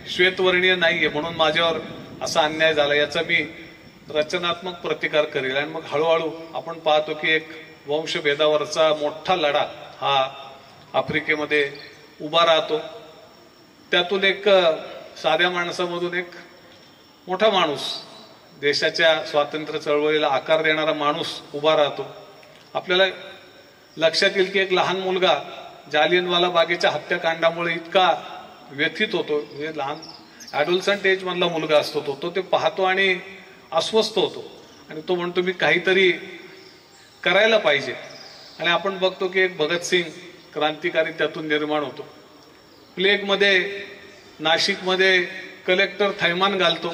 Speaker 1: श्वेतवर्णीय नाहीये, म्हणून माझ्यावर असा अन्याय झाला, याचा मी रचनात्मक प्रतिकार करेल. आणि मग हळूहळू आपण पाहतो की एक वंशभेदावरचा मोठा लढा हा आफ्रिकेमध्ये उभा राहतो. त्यातून एक साध्या माणसामधून एक मोठा माणूस, देशाच्या स्वातंत्र्य चळवळीला आकार देणारा माणूस उभा राहतो. आपल्याला लक्षात येईल की एक लहान मुलगा जालियनवाला बागेच्या हत्याकांडामुळे इतका व्यथित होतो, म्हणजे लहान ॲडोलसंट एज मधला मुलगा असतो तो ते पाहतो आणि अस्वस्थ होतो. आणि तो म्हणतो मी काहीतरी करायला पाहिजे. आणि आपण बघतो की एक भगतसिंग क्रांतिकारी त्यातून निर्माण होतो. प्लेगमध्ये नाशिकमध्ये कलेक्टर थैमान घालतो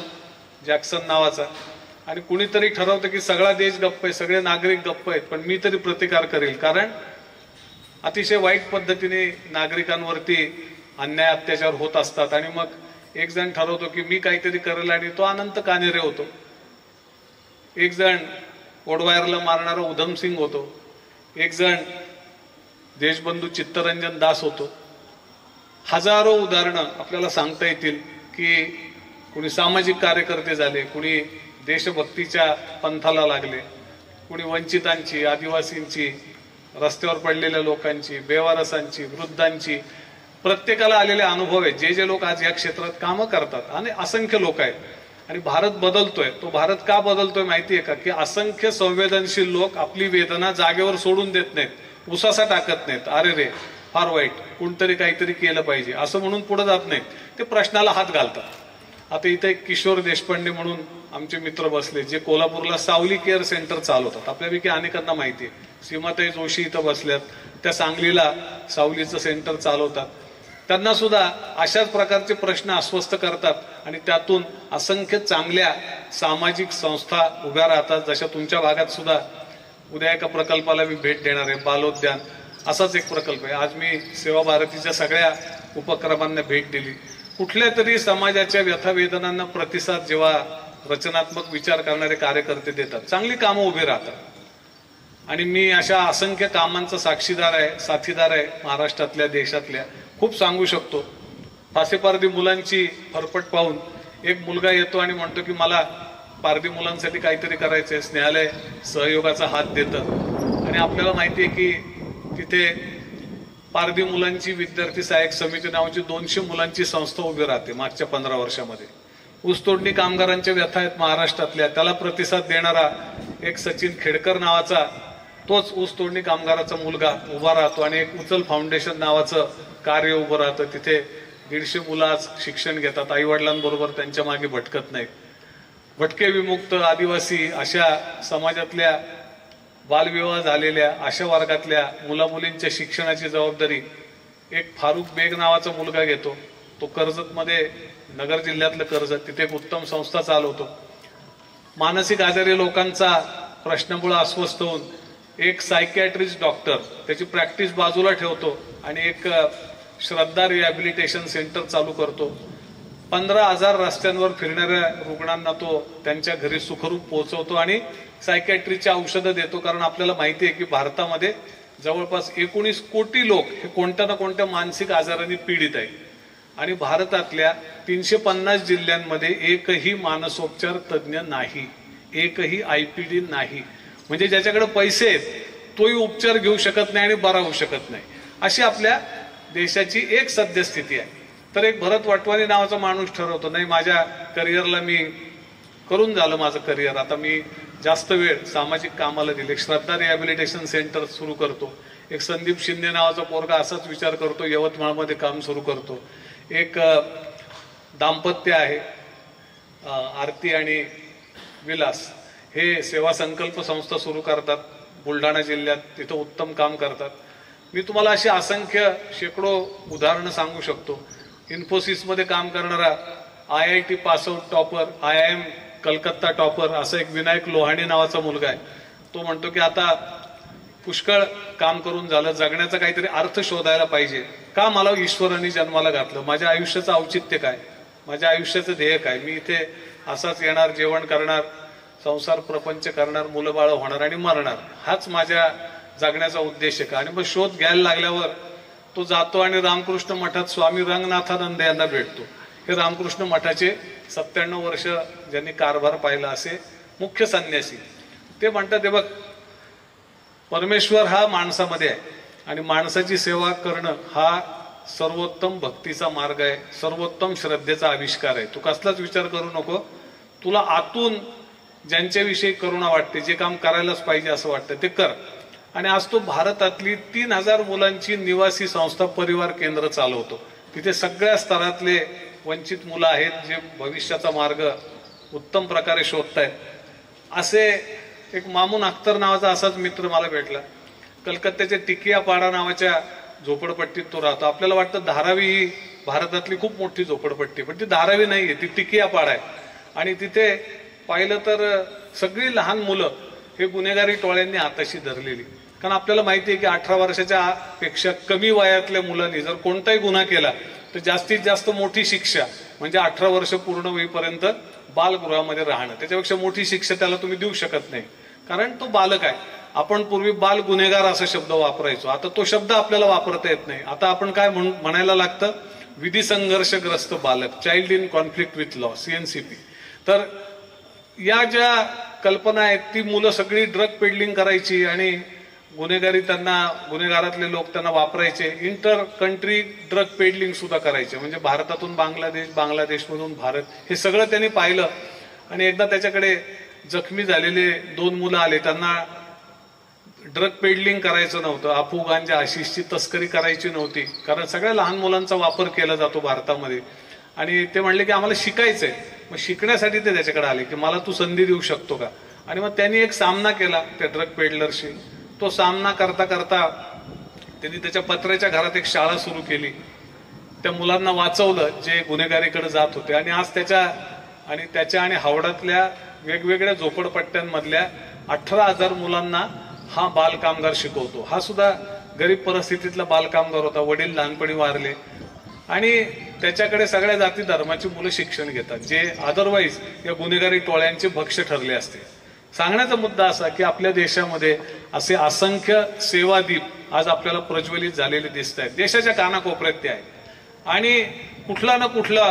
Speaker 1: जॅक्सन नावाचा, आणि कुणीतरी ठरवतं की सगळा देश गप्प आहे, सगळे नागरिक गप्प आहेत, पण मी तरी प्रतिकार करेल, कारण अतिशय वाईट पद्धतीने नागरिकांवरती अन्याय अत्याचार होत असतात. आणि मग एक जण ठरवतो की मी काहीतरी करेल, आणि तो अनंत कानेरे होतो. एक जण ओडवायरला मारणारा उधमसिंग होतो. एक जण देशबंधू चित्तरंजन दास होतो. हजारो उदाहरणं आपल्याला सांगता येतील की कुणी सामाजिक कार्यकर्ते झाले, कुणी देशभक्तीच्या पंथाला लागले, कुणी वंचितांची, आदिवासींची, रस्त्यावर पडलेल्या लोकांची, बेवारसांची, वृद्धांची, प्रत्येकाला आलेले अनुभव आहेत. जे लोक आज या क्षेत्रात कामं करतात आणि असंख्य लोक आहेत. आणि भारत बदलतोय. तो भारत का बदलतोय माहितीये का? की असंख्य संवेदनशील लोक आपली वेदना जागेवर सोडून देत नाहीत, उसासा टाकत नाहीत, अरे रे फार वाईट, कोणतरी काहीतरी केलं पाहिजे असं म्हणून पुढे जात नाहीत, ते प्रश्नाला हात घालतात. आता इथे एक किशोर देशपांडे म्हणून आमचे मित्र बसले, जे कोल्हापूरला सावली केअर सेंटर चालवतात. आपल्यापैकी अनेकांना माहिती आहे. सीमाताई जोशी इथं बसल्यात, त्या सांगलीला सावलीचं सेंटर चालवतात. त्यांना सुद्धा अशाच प्रकारचे प्रश्न अस्वस्थ करतात आणि त्यातून असंख्य चांगल्या सामाजिक संस्था उभ्या राहतात. जशा तुमच्या भागात सुद्धा उद्या एका प्रकल्पाला मी भेट देणार आहे, बालोद्यान असाच एक प्रकल्प आहे. आज मी सेवा भारतीच्या सगळ्या उपक्रमांना भेट दिली. कुठल्या तरी समाजाच्या व्यथावेदनांना प्रतिसाद जेव्हा रचनात्मक विचार करणारे कार्यकर्ते देतात, चांगली कामं उभी राहतात. आणि मी अशा असंख्य कामांचा साक्षीदार आहे, साथीदार आहे, महाराष्ट्रातल्या, देशातल्या. खूप सांगू शकतो. फासेपारधी मुलांची फरफट पाहून एक मुलगा येतो आणि म्हणतो की मला पारधी मुलांसाठी काहीतरी करायचंय, स्नेहालय सहयोगाचा हात देतं. आणि आपल्याला माहिती आहे की तिथे पारधी मुलांची विद्यार्थी सहाय्यक समिती नावाची 200 मुलांची संस्था उभी राहते मागच्या 15 वर्षामध्ये. ऊसतोडणी कामगारांच्या व्यथा आहेत महाराष्ट्रातल्या, त्याला प्रतिसाद देणारा एक सचिन खेडकर नावाचा तोच ऊसतोडणी कामगाराचा मुलगा उभा राहतो आणि एक उचल फाउंडेशन नावाचं कार्य उभं राहतं. तिथे 150 मुलं आज शिक्षण घेतात, आई वडिलांबरोबर त्यांच्या मागे भटकत नाहीत. भटके विमुक्त आदिवासी अशा समाजातल्या बालविवाह झालेल्या अशा वर्गातल्या मुलामुलींच्या शिक्षणाची जबाबदारी एक फारुख बेग नावाचा मुलगा घेतो. तो कर्जतमध्ये, नगर जिल्ह्यातलं कर्जत, तिथे एक उत्तम संस्था चालवतो. मानसिक आजारी लोकांचा प्रश्नामुळे अस्वस्थ होऊन एक सायकॅट्रिस्ट डॉक्टर त्याची प्रॅक्टिस बाजूला ठेवतो आणि एक श्रद्धा रिहॅबिलिटेशन सेंटर चालू करतो. 15,000 रस्त्यांवर फिरणाऱ्या रुग्णांना तो त्यांच्या घरी सुखरूप पोहोचवतो आणि सायकॅट्रीची औषधं देतो. कारण आपल्याला माहिती आहे की भारतामध्ये जवळपास 19 कोटी लोक हे कोणत्या ना कोणत्या मानसिक आजाराने पीडित आहेत आणि भारतातल्या 350 जिल्ह्यांमध्ये एकही मानसोपचार तज्ज्ञ नाही, एकही IPD नाही. म्हणजे ज्याच्याकडे पैसे आहेत तोही उपचार घेऊ शकत नाही आणि बरा होऊ शकत नाही, अशी आपल्या देशाची एक सद्यस्थिती आहे. तर एक भरत वाटवानी नावाचा माणूस ठरवतो, नाही माझ्या करिअरला मी करून झालं माझं करिअर, आता मी जास्त वेळ सामाजिक कामाला दिले, श्रद्धा रिहॅबिलिटेशन सेंटर सुरू करतो. एक संदीप शिंदे नावाचा पोरगा असाच विचार करतो, यवतमाळमध्ये काम सुरू करतो. एक दाम्पत्य आहे आरती आणि विलास, हे सेवा संकल्प संस्था सुरू करतात बुलढाणा जिल्ह्यात, तिथं उत्तम काम करतात. मी तुम्हाला अशी असंख्य शेकडो उदाहरणं सांगू शकतो. इन्फोसिसमध्ये काम करणारा IIT pass out topper, IIM Calcutta topper असा एक विनायक लोहाणी नावाचा मुलगा आहे. तो म्हणतो की आता पुष्कळ काम करून झालं, जगण्याचा काहीतरी अर्थ शोधायला पाहिजे. का मला ईश्वराने जन्माला घातलं, माझ्या आयुष्याचं औचित्य काय, माझ्या आयुष्याचं ध्येय काय, मी इथे असाच येणार, जेवण करणार, संसार प्रपंच करणार, मुलं बाळ होणार आणि मरणार, हाच माझ्या जगण्याचा उद्देश आहे का. आणि मग शोध घ्यायला लागल्यावर तो जातो आणि रामकृष्ण मठात स्वामी रंगनाथानंद यांना भेटतो. हे रामकृष्ण मठाचे 97 वर्ष ज्यांनी कारभार पाहिला असे मुख्य संन्यासी. ते म्हणतात ते बघ, परमेश्वर हा माणसामध्ये आहे आणि माणसाची सेवा करणं हा सर्वोत्तम भक्तीचा मार्ग आहे, सर्वोत्तम श्रद्धेचा आविष्कार आहे. तू कसलाच विचार करू नको, तुला आतून ज्यांच्याविषयी करुणा वाटते, जे काम करायलाच पाहिजे असं वाटतं ते कर. आणि आज तो भारतातली 3000 मुलांची निवासी संस्था परिवार केंद्र चालवतो. तिथे सगळ्या स्तरातले वंचित मुलं आहेत जे भविष्याचा मार्ग उत्तम प्रकारे शोधतायत. असे एक मामून अख्तर नावाचा असाच मित्र मला भेटला. कलकत्त्याच्या टिकियापाडा नावाच्या झोपडपट्टीत तो राहतो. आपल्याला वाटतं धारावी ही भारतातली खूप मोठी झोपडपट्टी, पण ती धारावी नाहीये, ती टिकियापाडा आहे. आणि तिथे पाहिलं तर सगळी लहान मुलं हे गुन्हेगारी टोळ्यांनी हाताशी धरलेली. कारण आपल्याला माहिती आहे की 18 वर्षाच्या पेक्षा कमी वयातल्या मुलांनी जर कोणताही गुन्हा केला तर जास्तीत जास्त मोठी शिक्षा म्हणजे 18 वर्ष पूर्ण होईपर्यंत बालगृहामध्ये राहणं. त्याच्यापेक्षा मोठी शिक्षा त्याला तुम्ही देऊ शकत नाही, कारण तो बालक आहे. आपण पूर्वी बाल गुन्हेगार असा शब्द वापरायचो, आता तो शब्द आपल्याला वापरता येत नाही. आता आपण काय म्हणायला लागतं, विधी संघर्षग्रस्त बालक, child in conflict with law, CNCP. तर या ज्या कल्पना आहेत ती मुलं सगळी ड्रग पेडलिंग करायची आणि गुन्हेगारी त्यांना, गुन्हेगारातले लोक त्यांना वापरायचे. इंटर कंट्री ड्रग पेडलिंग सुद्धा करायचे, म्हणजे भारतातून बांगलादेश, बांगलादेशमधून भारत, हे सगळं त्यांनी पाहिलं. आणि एकदा त्याच्याकडे जखमी झालेले 2 मुलं आले, त्यांना ड्रग पेडलिंग करायचं नव्हतं, अफू गांजा आशिषची तस्करी करायची नव्हती, कारण सगळ्या लहान मुलांचा वापर केला जातो भारतामध्ये. आणि ते म्हणले की आम्हाला शिकायचंय. मग शिकण्यासाठी ते त्याच्याकडे आले की मला तू संधी देऊ शकतो का. आणि मग त्यांनी एक सामना केला त्या ड्रग पेडलरशी. तो सामना करता करता त्यांनी त्याच्या पत्र्याच्या घरात एक शाळा सुरू केली, त्या मुलांना वाचवलं जे गुन्हेगारीकडे जात होते. आणि आज त्याच्या आणि हावडातल्या वेगवेगळ्या झोपडपट्ट्यांमधल्या 18,000 मुलांना हा बालकामगार शिकवतो. हा सुद्धा गरीब परिस्थितीतला बालकामगार होता, वडील लहानपणी वारले आणि त्याच्याकडे सगळ्या जाती धर्माची मुलं शिक्षण घेतात, जे अदरवाईज या गुन्हेगारी टोळ्यांचे भक्ष्य ठरले असते. सांगण्याचा मुद्दा असा की आपल्या देशामध्ये असे असंख्य सेवादीप आज आपल्याला प्रज्वलित झालेले दिसत आहेत, देशाच्या कानाकोपऱ्यात ते आहेत. आणि कुठला ना कुठला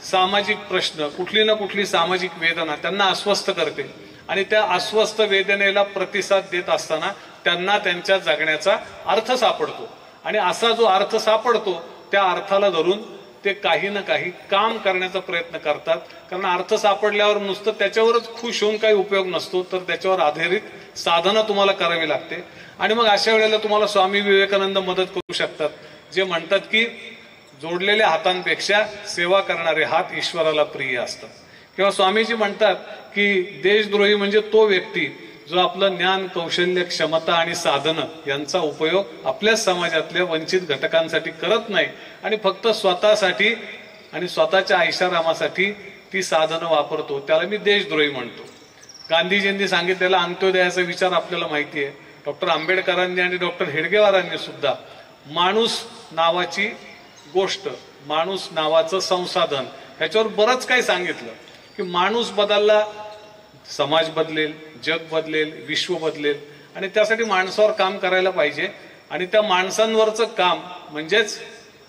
Speaker 1: सामाजिक प्रश्न, कुठली ना कुठली सामाजिक वेदना त्यांना अस्वस्थ करते आणि त्या अस्वस्थ वेदनेला प्रतिसाद देत असताना त्यांना त्यांच्या जगण्याचा अर्थ सापडतो आणि असा जो अर्थ सापडतो त्या अर्थाला धरून ते काही ना काही काम करण्याचा प्रयत्न करतात. कारण अर्थ सापडल्यावर नुसतं त्याच्यावरच खुश होऊन काही उपयोग नसतो, तर त्याच्यावर आधारित साधना तुम्हाला करावी लागते. आणि मग अशा वेळेला तुम्हाला स्वामी विवेकानंद मदत करू शकतात, जे म्हणतात की जोडलेल्या हातांपेक्षा सेवा करणारे हात ईश्वराला प्रिय असतात. किंवा स्वामीजी म्हणतात की देशद्रोही म्हणजे तो व्यक्ती जो आपलं ज्ञान, कौशल्य, क्षमता आणि साधनं यांचा उपयोग आपल्या समाजातल्या वंचित घटकांसाठी करत नाही आणि फक्त स्वतःसाठी आणि स्वतःच्या ऐशारामासाठी ती साधनं वापरतो, त्याला मी देशद्रोही म्हणतो. गांधीजींनी सांगितलेला अंत्योदयाचा विचार आपल्याला माहिती आहे. डॉक्टर आंबेडकरांनी आणि डॉक्टर हेडगेवारांनी सुद्धा माणूस नावाची गोष्ट, माणूस नावाचं संसाधन ह्याच्यावर बरंच काही सांगितलं की माणूस बदलला, समाज बदलेल, जग बदलेल, विश्व बदलेल आणि त्यासाठी माणसावर काम करायला पाहिजे. आणि त्या माणसांवरचं काम म्हणजेच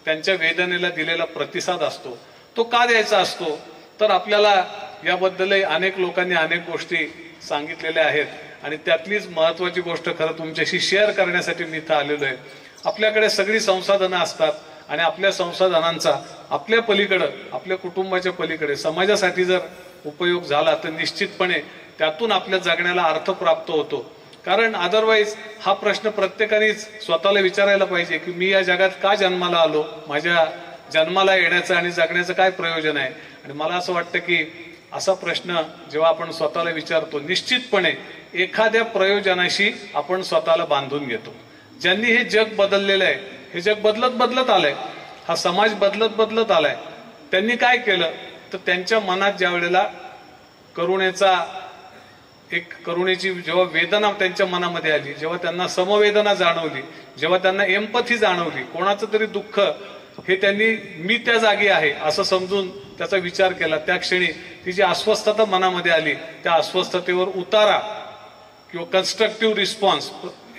Speaker 1: त्यांच्या वेदनेला दिलेला प्रतिसाद असतो. तो का द्यायचा असतो तर आपल्याला याबद्दलही अनेक लोकांनी अनेक गोष्टी सांगितलेल्या आहेत आणि त्यातलीच महत्वाची गोष्ट खरं तुमच्याशी शेअर करण्यासाठी मी इथं आलेलो आहे. आपल्याकडे सगळी संसाधनं असतात आणि आपल्या संसाधनांचा आपल्या पलीकडे, आपल्या कुटुंबाच्या पलीकडे समाजासाठी जर उपयोग झाला तर निश्चितपणे त्यातून आपल्या जगण्याला अर्थ प्राप्त होतो. कारण अदरवाईज हा प्रश्न प्रत्येकानेच स्वतःला विचारायला पाहिजे की मी या जगात का जन्माला आलो, माझ्या जन्माला येण्याचं आणि जगण्याचं काय प्रयोजन आहे. आणि मला असं वाटतं की असा प्रश्न जेव्हा आपण स्वतःला विचारतो निश्चितपणे एखाद्या प्रयोजनाशी आपण स्वतःला बांधून घेतो. ज्यांनी हे जग बदललेलं आहे, हे जग बदलत बदलत आलंय, हा समाज बदलत बदलत आलाय, त्यांनी काय केलं तर त्यांच्या मनात ज्या वेळेला करुणेची जेव्हा वेदना त्यांच्या मनामध्ये आली, जेव्हा त्यांना समवेदना जाणवली, जेव्हा त्यांना एम्पथी जाणवली, कोणाचं तरी दुःख हे त्यांनी मी त्या जागी आहे असं समजून त्याचा विचार केला, त्या क्षणी ती जी अस्वस्थता मनामध्ये आली त्या अस्वस्थतेवर उतारा किंवा कन्स्ट्रक्टिव्ह रिस्पॉन्स,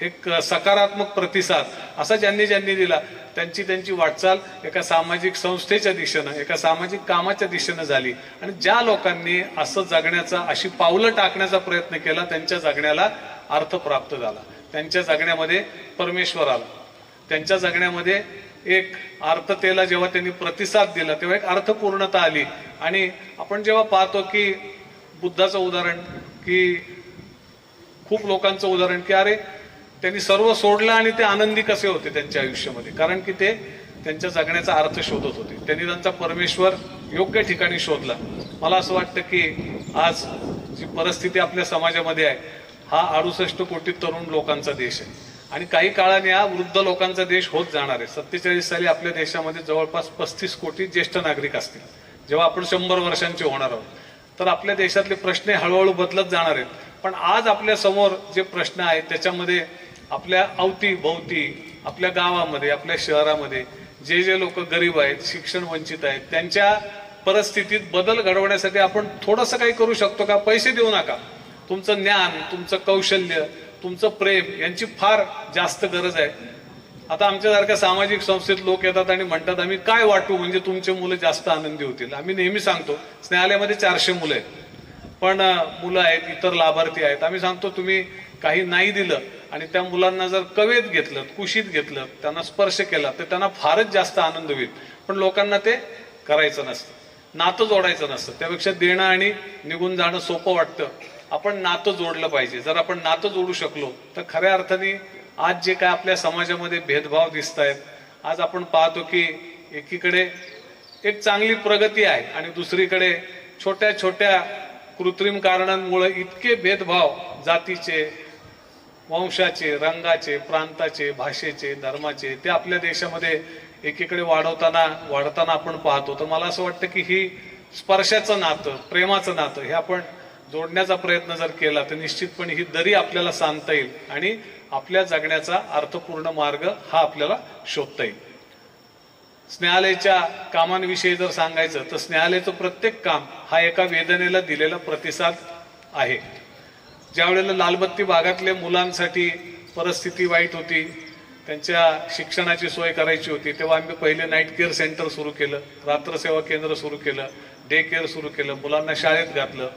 Speaker 1: एक सकारात्मक प्रतिसाद असा ज्यांनी दिला त्यांची वाटचाल एका सामाजिक संस्थेच्या दिशेनं, एका सामाजिक कामाच्या दिशेनं झाली. आणि ज्या लोकांनी असं जगण्याचा, अशी पावलं टाकण्याचा प्रयत्न केला त्यांच्या जगण्याला अर्थ प्राप्त झाला, त्यांच्या जगण्यामध्ये परमेश्वर आला, त्यांच्या जगण्यामध्ये एक अर्थतेला जेव्हा त्यांनी प्रतिसाद दिला तेव्हा एक अर्थपूर्णता आली. आणि आपण जेव्हा पाहतो की बुद्धाचं उदाहरण, की खूप लोकांचं उदाहरण की अरे त्यांनी सर्व सोडलं आणि ते आनंदी कसे होते त्यांच्या आयुष्यामध्ये, कारण की ते त्यांच्या जगण्याचा अर्थ शोधत होते, त्यांनी त्यांचा परमेश्वर योग्य ठिकाणी शोधला. मला असं वाटतं की आज जी परिस्थिती आपल्या समाजामध्ये आहे, हा 68 कोटी तरुण लोकांचा देश आहे आणि काही काळाने हा वृद्ध लोकांचा देश होत जाणार आहे. 47 साली आपल्या देशामध्ये जवळपास 35 कोटी ज्येष्ठ नागरिक असतील. जेव्हा आपण 100 वर्षांचे होणार आहोत तर आपल्या देशातले प्रश्न हळूहळू बदलत जाणार आहेत. पण आज आपल्या समोर जे प्रश्न आहेत त्याच्यामध्ये आपल्या अवतीभोवती, आपल्या गावामध्ये, आपल्या शहरामध्ये जे लोक गरीब आहेत, शिक्षण वंचित आहेत, त्यांच्या परिस्थितीत बदल घडवण्यासाठी आपण थोडंसं काही करू शकतो का? पैसे देऊ नका, तुमचं ज्ञान, तुमचं कौशल्य, तुमचं प्रेम यांची फार जास्त गरज आहे. आता आमच्यासारख्या सामाजिक संस्थेत लोक येतात आणि म्हणतात आम्ही काय वाटू म्हणजे तुमचे मुलं जास्त आनंदी होतील. आम्ही नेहमी सांगतो स्नेहालयामध्ये 400 मुलं आहेत, पण मुलं आहेत, इतर लाभार्थी आहेत. आम्ही सांगतो तुम्ही काही नाही दिलं आणि त्या मुलांना जर कवेत घेतलं, कुशीत घेतलं, त्यांना स्पर्श केला तर त्यांना फारच जास्त आनंद होईल. पण लोकांना ते करायचं नसतं, नातं जोडायचं नसतं. त्यापेक्षा देणं आणि निघून जाणं सोपं वाटतं. आपण नातं जोडलं पाहिजे. जर आपण नातं जोडू शकलो तर खऱ्या अर्थाने आज जे काय आपल्या समाजामध्ये भेदभाव दिसत आहेत, आज आपण पाहतो की एकीकडे एक चांगली प्रगती आहे आणि दुसरीकडे छोट्या छोट्या कृत्रिम कारणांमुळे इतके भेदभाव जातीचे, वंशाचे, रंगाचे, प्रांताचे, भाषेचे, धर्माचे ते आपल्या देशामध्ये एकीकडे वाढताना आपण पाहतो. तर मला असं वाटतं की ही स्पर्शाचं नातं, प्रेमाचं नातं हे आपण जोडण्याचा प्रयत्न जर केला तर निश्चितपणे ही दरी आपल्याला सांधता येईल आणि आपल्या जगण्याचा अर्थपूर्ण मार्ग हा आपल्याला शोधता येईल. स्नेहालयाच्या कामांविषयी जर सांगायचं तर स्नेहालयाचं प्रत्येक काम हा एका वेदनेला दिलेला प्रतिसाद आहे. ज्या वेळेला लालबत्ती भागातल्या मुलांसाठी परिस्थिती वाईट होती, त्यांच्या शिक्षणाची सोय करायची होती, तेव्हा आम्ही पहिले नाईट केअर सेंटर सुरू केलं, रात्रसेवा केंद्र सुरू केलं, डे केअर सुरू केलं, मुलांना शाळेत घातलं.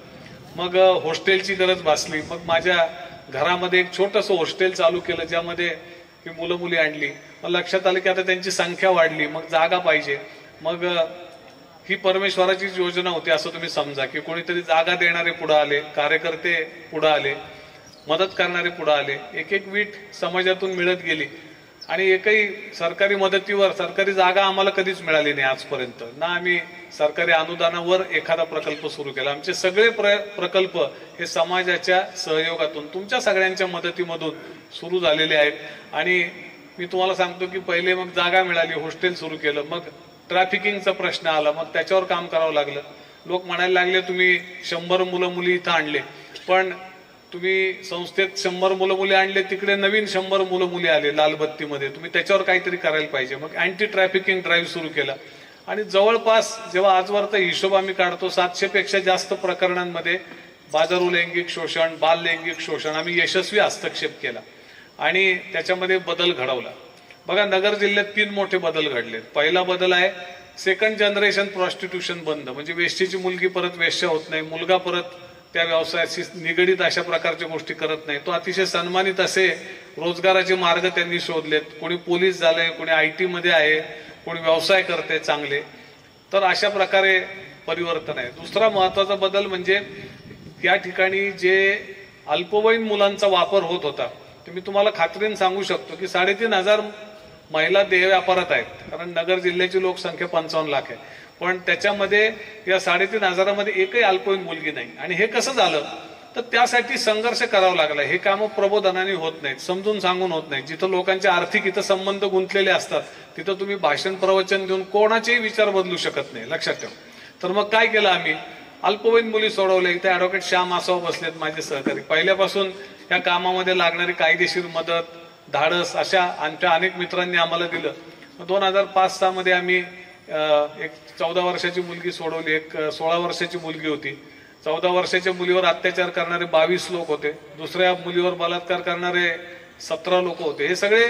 Speaker 1: मग हॉस्टेलची गरज भासली. मग माझ्या घरामध्ये एक छोटंसं हॉस्टेल चालू केलं, ज्यामध्ये की मुलं मुली आणली. मग लक्षात आलं की आता त्यांची संख्या वाढली, मग जागा पाहिजे. मग ही परमेश्वराची योजना होती असं तुम्ही समजा, की कोणीतरी जागा देणारे पुढे आले, कार्यकर्ते पुढे आले, मदत करणारे पुढे आले. एक एक वीट समाजातून मिळत गेली आणि एकही सरकारी मदतीवर सरकारी जागा आम्हाला कधीच मिळाली नाही आजपर्यंत. ना आम्ही सरकारी अनुदानावर एखादा प्रकल्प सुरू केला. आमचे सगळे प्रकल्प हे समाजाच्या सहयोगातून, तुमच्या सगळ्यांच्या मदतीमधून सुरू झालेले आहेत. आणि मी तुम्हाला सांगतो की पहिले मग जागा मिळाली, हॉस्टेल सुरू केलं, मग ट्रॅफिकिंगचा प्रश्न आला, मग त्याच्यावर काम करावं लागलं. लोक म्हणायला लागले तुम्ही 100 मुलं मुली इथं आणले, पण तुम्ही संस्थेत 100 मुलं मुली आणले, तिकडे नवीन 100 मुलं मुली आले लालबत्तीमध्ये, तुम्ही त्याच्यावर काहीतरी करायला पाहिजे. मग अँटी ट्रॅफिकिंग ड्राईव्ह सुरू केला आणि जवळपास जेव्हा आजवरचा हिशोब आम्ही काढतो 700 पेक्षा जास्त प्रकरणांमध्ये बाजारू लैंगिक शोषण, बाल लैंगिक शोषण आम्ही यशस्वी हस्तक्षेप केला आणि त्याच्यामध्ये बदल घडवला. बघा, नगर जिल्ह्यात 3 मोठे बदल घडले. पहिला बदल आहे सेकंड जनरेशन प्रॉस्टिट्यूशन बंद, म्हणजे वेश्येची मुलगी परत वेश्या होत नाही, मुलगा परत त्या व्यवसायाशी निगडीत अशा प्रकारच्या गोष्टी करत नाही. तो अतिशय सन्मानित असे रोजगाराचे मार्ग त्यांनी शोधलेत. कोणी पोलीस झाले, कोणी IT मध्ये आहे, कोणी व्यवसाय करते चांगले. तर अशा प्रकारे परिवर्तन आहे. दुसरा महत्वाचा बदल म्हणजे या ठिकाणी जे अल्पवयीन मुलांचा वापर होत होता, ते मी तुम्हाला खात्रीने सांगू शकतो की 3,500 महिला देह व्यापारात आहेत. कारण नगर जिल्ह्याची लोकसंख्या 55 लाख आहे, पण त्याच्यामध्ये या 3,500 एकही अल्पवयीन मुलगी नाही. आणि हे कसं झालं तर त्यासाठी संघर्ष करावा लागला. हे कामं प्रबोधनाने होत नाहीत, समजून सांगून होत नाहीत. जिथं लोकांचे आर्थिक इथं संबंध गुंतलेले असतात, तिथं तुम्ही भाषण प्रवचन देऊन कोणाचेही विचार बदलू शकत नाही, लक्षात ठेवा. तर मग काय केलं आम्ही, अल्पवयीन मुली सोडवल्या. इथे ऍडव्होकेट श्याम आसाव बसलेत माझे सहकारी. पहिल्यापासून या कामामध्ये लागणारी कायदेशीर मदत, धाडस अशा आमच्या अनेक मित्रांनी आम्हाला दिलं. 2005-06 मध्ये आम्ही एक 14 वर्षाची मुलगी सोडवली. एक 16 वर्षाची मुलगी होती. 14 वर्षाच्या मुलीवर अत्याचार करणारे 22 लोक होते. दुसऱ्या मुलीवर बलात्कार करणारे 17 लोक होते. हे सगळे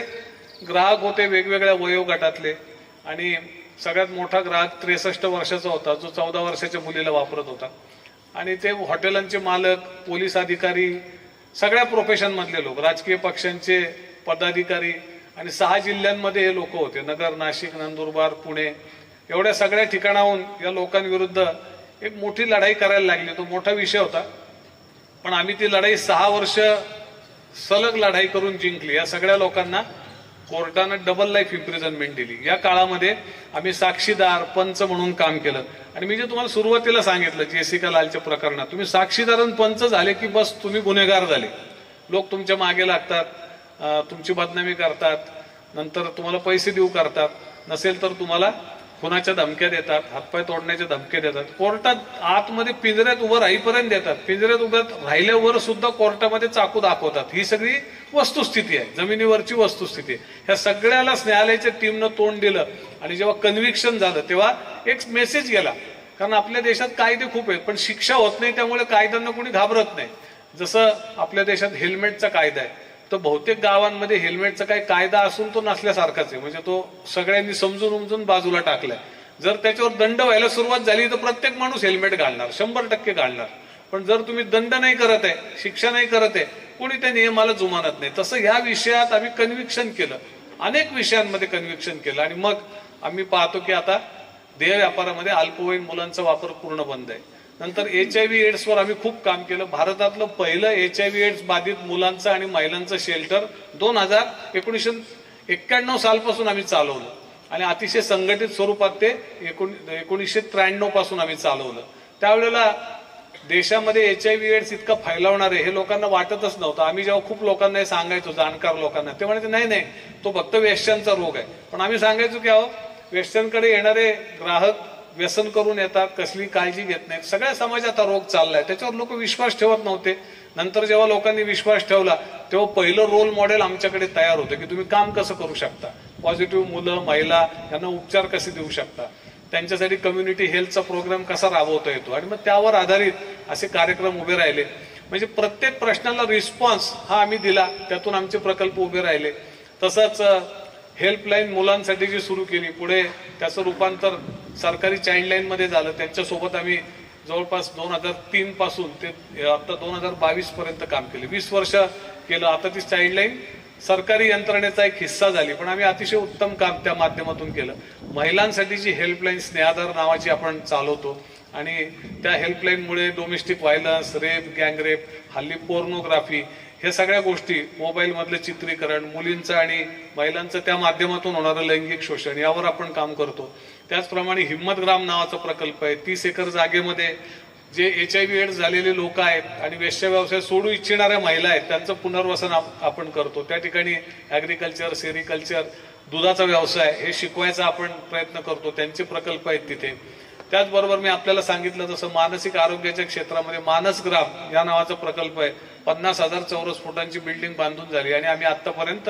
Speaker 1: ग्राहक होते वेगवेगळ्या वयोगटातले. आणि सगळ्यात मोठा ग्राहक 63 वर्षाचा होता, जो 14 वर्षाच्या मुलीला वापरत होता. आणि ते हॉटेलांचे मालक, पोलीस अधिकारी, सगळ्या प्रोफेशन मधले लोक, राजकीय पक्षांचे पदाधिकारी आणि 6 जिल्ह्यांमध्ये हे लोक होते. नगर, नाशिक, नंदुरबार, पुणे, एवढ्या सगळ्या ठिकाणाहून या लोकांविरुद्ध एक मोठी लढाई करायला लागली. तो मोठा विषय होता, पण आम्ही ती लढाई 6 वर्ष सलग लढाई करून जिंकली. या सगळ्या लोकांना कोर्टानं डबल लाईफ इम्प्रिझनमेंट दिली. या काळामध्ये आम्ही साक्षीदार, पंच म्हणून काम केलं. आणि मी जे तुम्हाला सुरुवातीला सांगितलं जेसिका लालच्या प्रकरणात, तुम्ही साक्षीदार आणि पंच झाले की बस तुम्ही गुन्हेगार झाले. लोक तुमच्या मागे लागतात, तुमची बदनामी करतात, नंतर तुम्हाला पैसे देऊ करतात, नसेल तर तुम्हाला खुनाच्या धमक्या देतात, हातपाय तोडण्याच्या धमक्या देतात, कोर्टात आतमध्ये पिंजऱ्यात उभं राहीपर्यंत देतात, पिंजऱ्यात उभं राहिल्यावर सुद्धा कोर्टामध्ये चाकू दाखवतात. ही सगळी वस्तुस्थिती आहे, जमिनीवरची वस्तुस्थिती आहे. ह्या सगळ्यालाच न्यायालयाच्या टीमनं तोंड दिलं. आणि जेव्हा कन्व्हिक्शन झालं तेव्हा एक मेसेज गेला, कारण आपल्या देशात कायदे खूप आहेत पण शिक्षा होत नाही, त्यामुळे कायद्यांना कोणी घाबरत नाही. जसं आपल्या देशात हेल्मेटचा कायदा आहे, तर बहुतेक गावांमध्ये हेल्मेटचा काही कायदा असून तो नसल्यासारखाच आहे. म्हणजे तो सगळ्यांनी समजून उमजून बाजूला टाकलाय. जर त्याच्यावर दंड व्हायला सुरुवात झाली तर प्रत्येक माणूस हेल्मेट घालणार, 100% घालणार. पण जर तुम्ही दंड नाही करत आहे, शिक्षा नाही करत आहे, कोणी त्या नियमाला जुमानत नाही. तसं ह्या विषयात आम्ही कन्व्हिक्शन केलं, अनेक विषयांमध्ये कन्व्हिक्शन केलं. आणि मग आम्ही पाहतो की आता देह व्यापारामध्ये अल्पवयीन मुलांचा वापर पूर्ण बंद आहे. नंतर HIV एड्सवर आम्ही खूप काम केलं. भारतातलं पहिलं HIV एड्स बाधित मुलांचं आणि महिलांचं शेल्टर 1991 सालपासून आम्ही चालवलं. आणि अतिशय संघटित स्वरूपात ते 1993 पासून आम्ही चालवलं. त्यावेळेला देशामध्ये HIV एड्स इतका फैलावणार आहे हे लोकांना वाटतच नव्हतं. आम्ही जेव्हा खूप लोकांना हे सांगायचो, जाणकार लोकांना, ते म्हणायचे नाही तो फक्त वेश्यांचा रोग आहे. पण आम्ही सांगायचो की अहो, वेश्यांकडे येणारे ग्राहक व्यसन करून येतात, कसली काळजी घेत नाहीत, सगळ्या समाजात रोग चाललाय, त्याच्यावर लोक विश्वास ठेवत नव्हते. नंतर जेव्हा लोकांनी विश्वास ठेवला तेव्हा पहिलं रोल मॉडेल आमच्याकडे तयार होतं की तुम्ही काम कसं करू शकता, पॉझिटिव्ह मुलं, महिला यांना उपचार कसे देऊ शकता, त्यांच्यासाठी कम्युनिटी हेल्थचा प्रोग्राम कसा राबवता येतो. आणि मग त्यावर आधारित असे कार्यक्रम उभे राहिले. म्हणजे प्रत्येक प्रश्नाला रिस्पॉन्स हा आम्ही दिला, त्यातून आमचे प्रकल्प उभे राहिले. तसंच हेल्पलाईन मुलांसाठी जी सुरू केली, पुढे त्याचं रूपांतर सरकारी चाइल्डलाईन मध्ये झालं. त्यांच्यासोबत आम्ही जवळपास 2003 पासून ते आता 2022 पर्यंत काम केले, 20 वर्ष केलं. आता ती चाइल्डलाईन सरकारी यंत्रणेचा एक हिस्सा झाली, पण आम्ही अतिशय उत्तम काम त्या माध्यमातून केलं. महिलांसाठीची हेल्पलाईन स्नेहाधार नावाची आपण चालवतो आणि त्या हेल्पलाईनमुळे डोमेस्टिक व्हायलन्स, रेप, गँगरेप, हल्ली पोर्नोग्राफी, हे सगळ्या गोष्टी, मोबाईलमधलं चित्रीकरण, मुलींचं आणि महिलांचं त्या माध्यमातून होणारं लैंगिक शोषण, यावर आपण काम करतो. त्याचप्रमाणे हिम्मतग्राम नावाचा प्रकल्प आहे. 30 एकर जागेमध्ये जे HIV एड्स झालेले लोक आहेत आणि वेश्या व्यवसाय सोडू इच्छिणाऱ्या महिला आहेत, त्यांचं पुनर्वसन आपण करतो. त्या ठिकाणी ॲग्रिकल्चर, सेरिकल्चर, दुधाचा व्यवसाय हे शिकवायचा आपण प्रयत्न करतो. त्यांचे प्रकल्प आहेत तिथे. त्याचबरोबर मी आपल्याला सांगितलं तसं मानसिक आरोग्याच्या क्षेत्रामध्ये मानसग्राम या नावाचा प्रकल्प आहे. 50,000 चौरस फुटांची बिल्डिंग बांधून झाली आणि आम्ही आतापर्यंत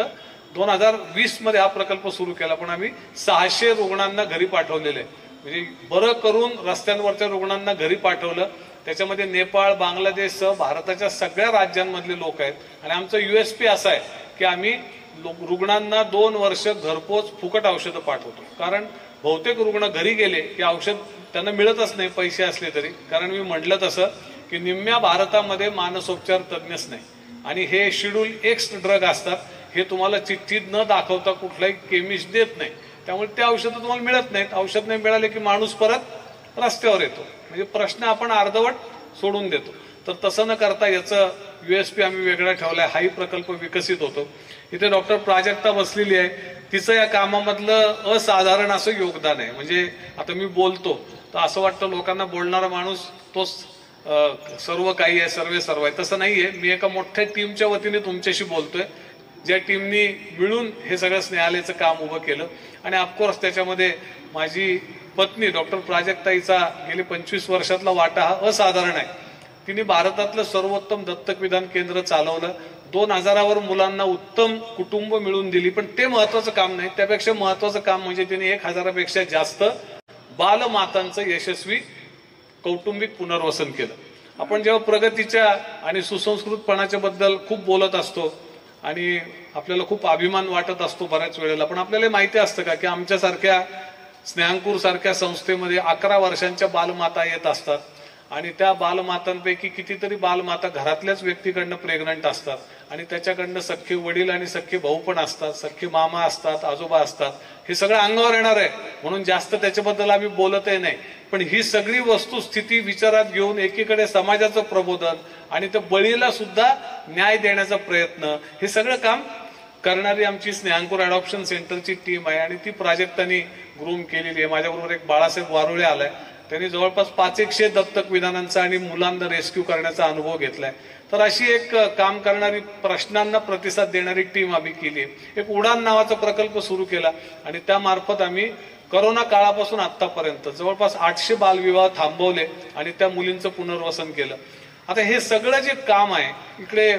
Speaker 1: 2020 मध्ये हा प्रकल्प सुरू केला, पण आम्ही 600 रुग्णांना घरी पाठवलेले आहे. म्हणजे बरं करून रस्त्यांवरच्या रुग्णांना घरी पाठवलं. त्याच्यामध्ये नेपाळ, बांगलादेशसह भारताच्या सगळ्या राज्यांमधले लोक आहेत. आणि आमचं USP असं आहे की आम्ही रुग्णांना 2 वर्ष घरपोच फुकट औषधं पाठवतो. कारण बहुतेक रुग्ण घरी गेले की औषध त्यांना मिळतच नाही, पैसे असले तरी. कारण मी म्हटलं तसं की निम्म्या भारतामध्ये मानसोपचार तज्ञच नाही आणि हे शेड्यूल X ड्रग असतात. हे तुम्हाला चिठ्ठीत न दाखवता कुठलाही केमिस्ट देत नाही, त्यामुळे ते औषधं तुम्हाला मिळत नाहीत. औषध नाही मिळाले की माणूस परत रस्त्यावर येतो. म्हणजे प्रश्न आपण अर्धवट सोडून देतो. तर तसं न करता याचं USP आम्ही वेगळा ठेवलाय. हाही प्रकल्प विकसित होतो. इथे डॉक्टर प्राजक्ता बसलेली आहे. तिचं या कामामधलं असाधारण असं योगदान आहे. म्हणजे आता मी बोलतो तर असं वाटतं लोकांना बोलणारा माणूस तोच सर्व काही आहे, सर्व आहे. तसं नाहीये. मी एका मोठ्या टीमच्या वतीने तुमच्याशी बोलतोय, ज्या टीमनी मिळून हे सगळं स्नेहालयाचं काम उभं केलं. आणि ऑफकोर्स त्याच्यामध्ये माझी पत्नी डॉक्टर प्राजक्ताईचा गेले 25 वर्षातला वाटा हा असाधारण आहे. तिने भारतातलं सर्वोत्तम दत्तक विधान केंद्र चालवलं. 2000 मुलांना उत्तम कुटुंब मिळून दिली. पण ते महत्वाचं काम नाही, त्यापेक्षा महत्वाचं काम म्हणजे तिने 1000पेक्षा जास्त बालमातांचं यशस्वी कौटुंबिक पुनर्वसन केलं. आपण जेव्हा प्रगतीच्या आणि सुसंस्कृतपणाच्या बद्दल खूप बोलत असतो आणि आपल्याला खूप अभिमान वाटत असतो बऱ्याच वेळेला, पण आपल्याला माहिती असतं का की आमच्यासारख्या स्नेहांकुर सारख्या संस्थेमध्ये 11 वर्षांच्या बालमाता येत असतात आणि त्या बालमातांपैकी कितीतरी बालमाता घरातल्याच व्यक्तीकडनं प्रेग्नंट असतात आणि त्याच्याकडनं सख्खे वडील आणि सख्खे भाऊ पण असतात, सख्खे मामा असतात, आजोबा असतात. हे सगळं अंगावर येणार आहे म्हणून जास्त त्याच्याबद्दल आम्ही बोलतही नाही. पण ही सगळी वस्तुस्थिती विचारात घेऊन एकीकडे समाजाचं प्रबोधन आणि त्या बळीला सुद्धा न्याय देण्याचा प्रयत्न, हे सगळं काम करणारी आमची स्नेहांकुर अडॉप्शन सेंटरची टीम आहे आणि ती प्राजक्तांनी ग्रूम केलेली आहे. माझ्याबरोबर एक बाळासाहेब वारुळे आलाय. त्यांनी जवळपास 500 दत्तक विधानांचा आणि मुलांना रेस्क्यू करण्याचा अनुभव घेतलाय. तर अशी एक काम करणारी, प्रश्नांना प्रतिसाद देणारी टीम आम्ही केली आहे. एक उडान नावाचा प्रकल्प सुरू केला आणि त्यामार्फत आम्ही कोरोना काळापासून आतापर्यंत जवळपास 800 बालविवाह थांबवले आणि त्या मुलींचं पुनर्वसन केलं. आता हे सगळं जे काम आहे, इकडे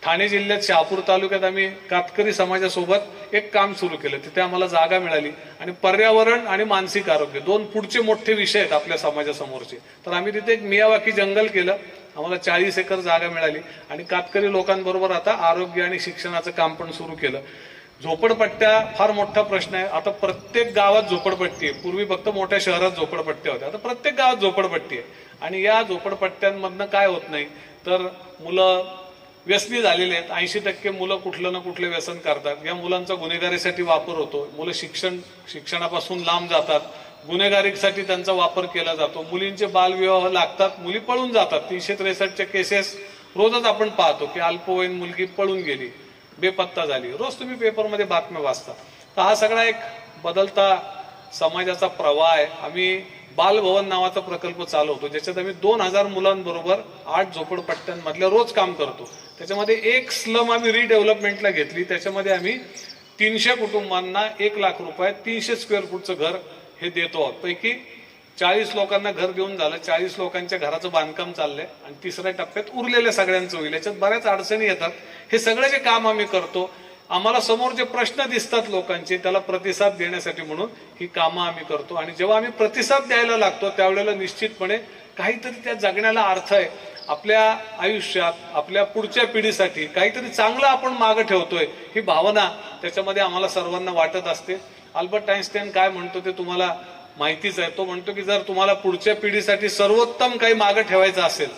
Speaker 1: ठाणे जिल्ह्यात शहापूर तालुक्यात आम्ही कातकरी समाजासोबत एक काम सुरू केलं. तिथे आम्हाला जागा मिळाली आणि पर्यावरण आणि मानसिक आरोग्य 2 पुढचे मोठे विषय आहेत आपल्या समाजासमोरचे. तर आम्ही तिथे एक मियावाकी जंगल केलं. आम्हाला 40 एकर जागा मिळाली आणि कातकरी लोकांबरोबर आता आरोग्य आणि शिक्षणाचं काम पण सुरू केलं. झोपडपट्ट्या फार मोठा प्रश्न आहे. आता प्रत्येक गावात झोपडपट्टी आहे. पूर्वी फक्त मोठ्या शहरात झोपडपट्ट्या होत्या, आता प्रत्येक गावात झोपडपट्टी आहे. आणि या झोपडपट्ट्यांमधनं काय होत नाही तर मुलं व्यसनी झालेले आहेत. 80% मुलं कुठलं ना कुठलं व्यसन करतात. या मुलांचा गुन्हेगारीसाठी वापर होतो. मुलं शिक्षणापासून लांब जातात, गुन्हेगारीसाठी त्यांचा वापर केला जातो. मुलींचे बालविवाह लागतात, मुली पळून जातात. 363 केसेस रोजच आपण पाहतो की अल्पवयीन मुलगी पळून गेली, बेपत्ता झाली. रोज तुम्ही पेपरमध्ये बातम्या वाचता. तर हा सगळा एक बदलता समाजाचा प्रवाह आहे. आम्ही बालभवन नावाचा प्रकल्प चालवतो, ज्याच्यात आम्ही 2000 मुलांबरोबर 8 झोपडपट्ट्यांमधल्या रोज काम करतो. त्याच्यामध्ये एक स्लम आम्ही रिडेव्हलपमेंटला घेतली. त्याच्यामध्ये आम्ही 300 कुटुंबांना 1 लाख रुपये 300 स्क्वेअर फूटचं घर हे देतो आहोत. पैकी 40 लोकांना घर देऊन झालं. 40 लोकांच्या घराचं बांधकाम चाललंय आणि 3ऱ्या टप्प्यात उरलेल्या सगळ्यांचं होईल. याच्यात बऱ्याच अडचणी येतात. हे सगळं जे काम आम्ही करतो, आम्हाला समोर जे प्रश्न दिसतात लोकांचे, त्याला प्रतिसाद देण्यासाठी म्हणून ही कामं आम्ही करतो. आणि जेव्हा आम्ही प्रतिसाद द्यायला लागतो त्यावेळेला निश्चितपणे काहीतरी त्या जगण्याला अर्थ आहे आपल्या आयुष्यात आपल्या पुढच्या पिढीसाठी काहीतरी चांगलं आपण मागे ठेवतोय ही भावना त्याच्यामध्ये आम्हाला सर्वांना वाटत असते. अल्बर्ट आइन्स्टाईन काय म्हणतो ते तुम्हाला माहितीच आहे. तो म्हणतो की जर तुम्हाला पुढच्या पिढीसाठी सर्वोत्तम काही मागे ठेवायचं असेल,